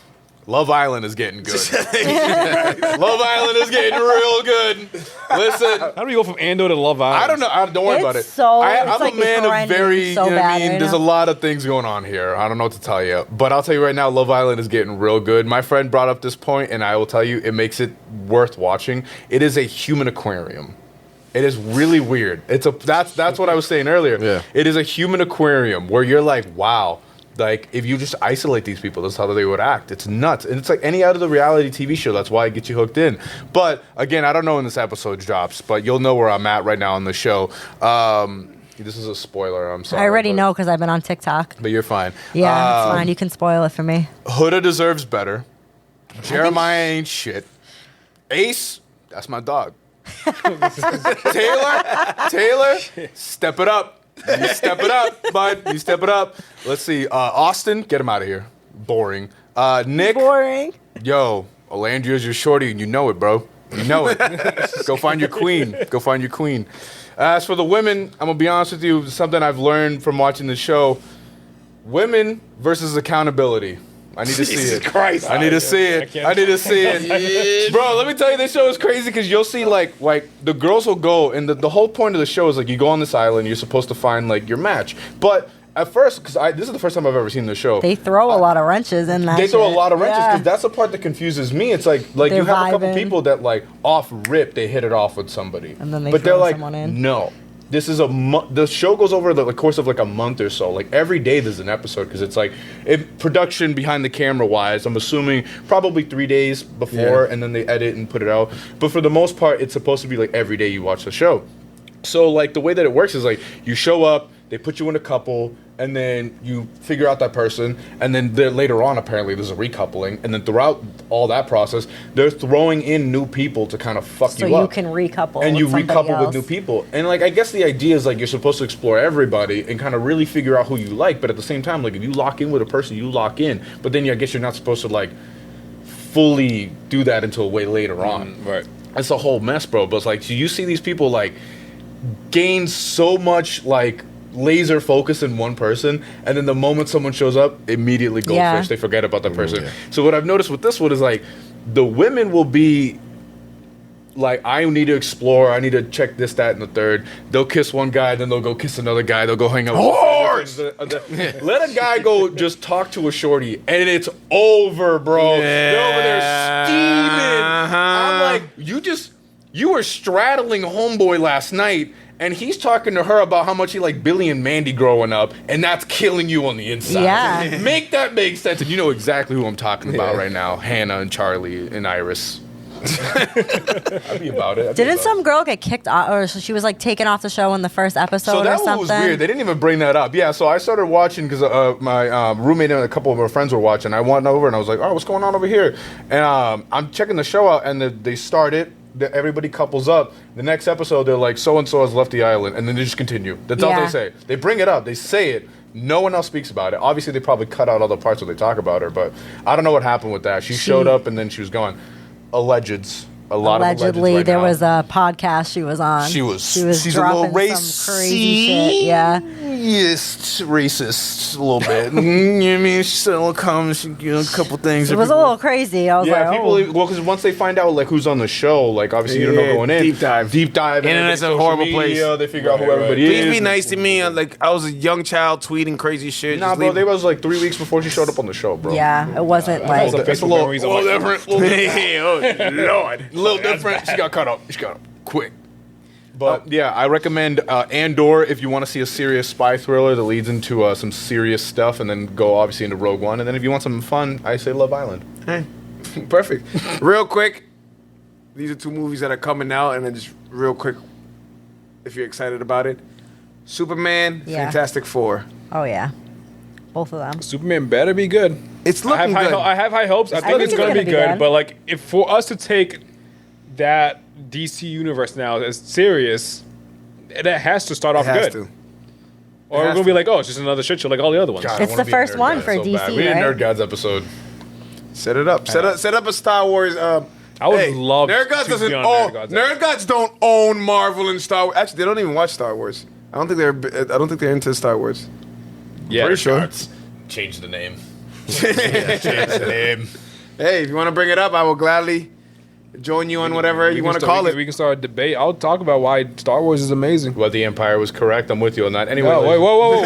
Love Island is getting good. Love Island is getting real good. Listen, How do we go from Andor to Love Island? I don't know. Don't worry It's about it. so- I'm it's like a man of trending very, so you know what I bad mean? right There's now. a lot of things going on here. I don't know what to tell you. But I'll tell you right now, Love Island is getting real good. My friend brought up this point, and I will tell you, it makes it worth watching. It is a human aquarium. It is really weird. That's what I was saying earlier. Yeah. It is a human aquarium where you're like, wow. Like, if you just isolate these people, that's how they would act. It's nuts. And it's like any out of the reality TV show. That's why it gets you hooked in. But, again, I don't know when this episode drops, but you'll know where I'm at right now on the show. This is a spoiler. I'm sorry. I already but- know because I've been on TikTok. But you're fine. Yeah, it's fine. You can spoil it for me. Huda deserves better. Jeremiah ain't shit. Ace, that's my dog. Taylor, step it up. You step it up, bud. You step it up. Let's see. Austin, get him out of here. Boring. Nick, Boring. yo, Olandria's your shorty, and you know it, bro. You know it. Go find your queen. Go find your queen. As for the women, I'm going to be honest with you, something I've learned from watching the show. Women versus accountability. I need to see it. Christ. I need to see it. I need to see it. Bro, let me tell you, this show is crazy because you'll see, like the girls will go, and the whole point of the show is, like, you go on this island, you're supposed to find, like, your match. But at first, because this is the first time I've ever seen the show. They throw a lot of wrenches in that. They throw a shit. lot of wrenches because Yeah. that's the part that confuses me. It's like They're you have a couple vibing. people that, like, off rip, they hit it off with somebody. And then they but they're throw like, someone in. no. This is the show goes over the course of like a month or so. Like every day there's an episode because it's like production behind the camera wise. I'm assuming probably 3 days before, and then they edit and put it out. But for the most part, it's supposed to be like every day you watch the show. So like the way that it works is like you show up, they put you in a couple, and then you figure out that person, and then later on apparently there's a recoupling, and then throughout all that process, they're throwing in new people to kind of fuck So you up. you can recouple. And with you somebody recouple with else. new people. And like I guess the idea is like you're supposed to explore everybody and kind of really figure out who you like, but at the same time, like if you lock in with a person, you lock in. But then I guess you're not supposed to like fully do that until way later on. Right. It's a whole mess, bro. But it's like so you see these people like gain so much like laser focus in one person, and then the moment someone shows up, immediately goldfish. Yeah. They forget about that person. So what I've noticed with this one is like the women will be like, I need to explore, I need to check this, that, and the third. They'll kiss one guy, then they'll go kiss another guy, they'll go hang out with let a guy go just talk to a shorty, and it's over, bro. They're over there steaming. I'm like, you were straddling homeboy last night, and he's talking to her about how much he liked Billy and Mandy growing up, and that's killing you on the inside. Yeah. Make that make sense, and you know exactly who I'm talking about right now. Hannah and Charlie and Iris. I'd be about it. Didn't some girl get kicked off, or she was like taken off the show in the first episode So or that something? one was weird. They didn't even bring that up. Yeah, so I started watching because my roommate and a couple of my friends were watching. I went over and I was like, oh, what's going on over here? And I'm checking the show out, and they start it. Everybody couples up. The next episode, they're like, so-and-so has left the island. And then they just continue. That's all Yeah. they say. They bring it up. They say it. No one else speaks about it. Obviously, they probably cut out other parts where they talk about her, but I don't know what happened with that. She showed up, and then she was gone. Allegeds. A lot of Allegedly, allegeds right there now. was a podcast she was on. She's a dropping little racist. some crazy shit. Yeah. Yes, racist a little bit. You know what I mean? She said a little comments, a couple things. It was a little crazy. I was Yeah, like, people. Well, because once they find out like who's on the show, like obviously you don't know going in. deep dive. and Internet's a social horrible media, place. They figure out who everybody Please is. be nice to me. Like I was a young child tweeting crazy shit. Nah, Just bro, leave- they was like 3 weeks before she showed up on the show, bro. yeah, it wasn't like. That's a little different. Hey, oh, Lord. A little different. She got cut up. She got up quick. But yeah, I recommend Andor if you want to see a serious spy thriller that leads into some serious stuff, and then go obviously into Rogue One. And then if you want something fun, I say Love Island. Hey, perfect. Real quick, these are two movies that are coming out, and then just real quick, if you're excited about it, Superman, Yeah. Fantastic Four. Oh yeah, both of them. Superman better be good. It's I looking have good. I have high hopes. I think think it's it's going to gonna be be good. good. But like, if for us to take that DC universe now as serious, that has to start off It has good. to. Or It we're has going to be to. like, oh, it's just another shit show like all the other ones. God, I It's wanna the be a first Nerd one God for so bad. DC, We need a right? Nerd Gods episode. Set it up. Set up a Star Wars. I would love Nerd Gods to doesn't be on own. Nerd Gods. Nerd Gods don't own Marvel and Star Wars. Actually, they don't even watch Star Wars. I don't think they're into Star Wars. Yeah, Pretty sure. Gods. Change the name. Change the name. Hey, if you want to bring it up, I will gladly join you on whatever you want to call it. We can start a debate. I'll talk about why Star Wars is amazing. Well, the Empire was correct. I'm with you on that. Anyway, Oh, wait, whoa.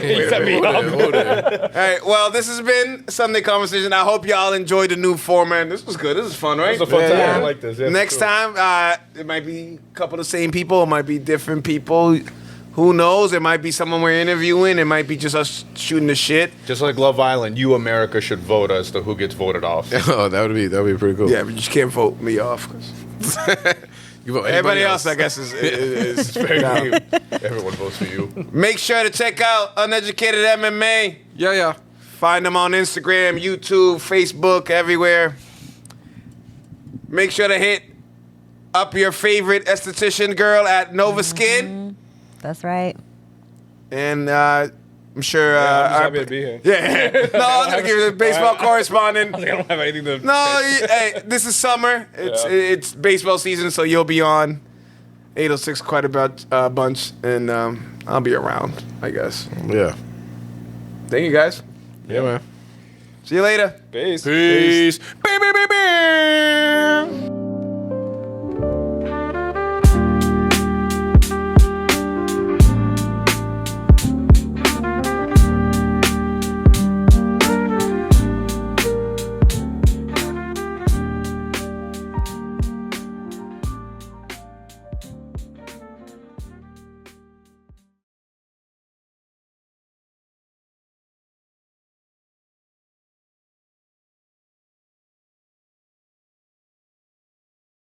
He set me up. All right. Well, this has been Sunday Conversation. I hope y'all enjoyed the new format. This was good. This was fun, right? It's a fun time. Yeah. I like this. Yeah, Next for sure. time, it might be a couple of the same people. It might be different people. Who knows? It might be someone we're interviewing. It might be just us shooting the shit. Just like Love Island, you America should vote as to who gets voted off. Oh, that would be pretty cool. Yeah, but you just can't vote me off. 'Cause You vote everybody else, I guess, is Very down. good. Everyone votes for you. Make sure to check out Uneducated MMA. Yeah. Find them on Instagram, YouTube, Facebook, everywhere. Make sure to hit up your favorite esthetician girl at Nova Skin. That's right. And I'm sure. I'm just our- happy to be here. Yeah. No, I was going to give you the baseball correspondent. I don't have anything to. No, hey, this is summer. It's baseball season, so you'll be on 806 quite a bunch. And I'll be around, I guess. Yeah. Thank you, guys. Yeah, man. See you later. Peace. Peace.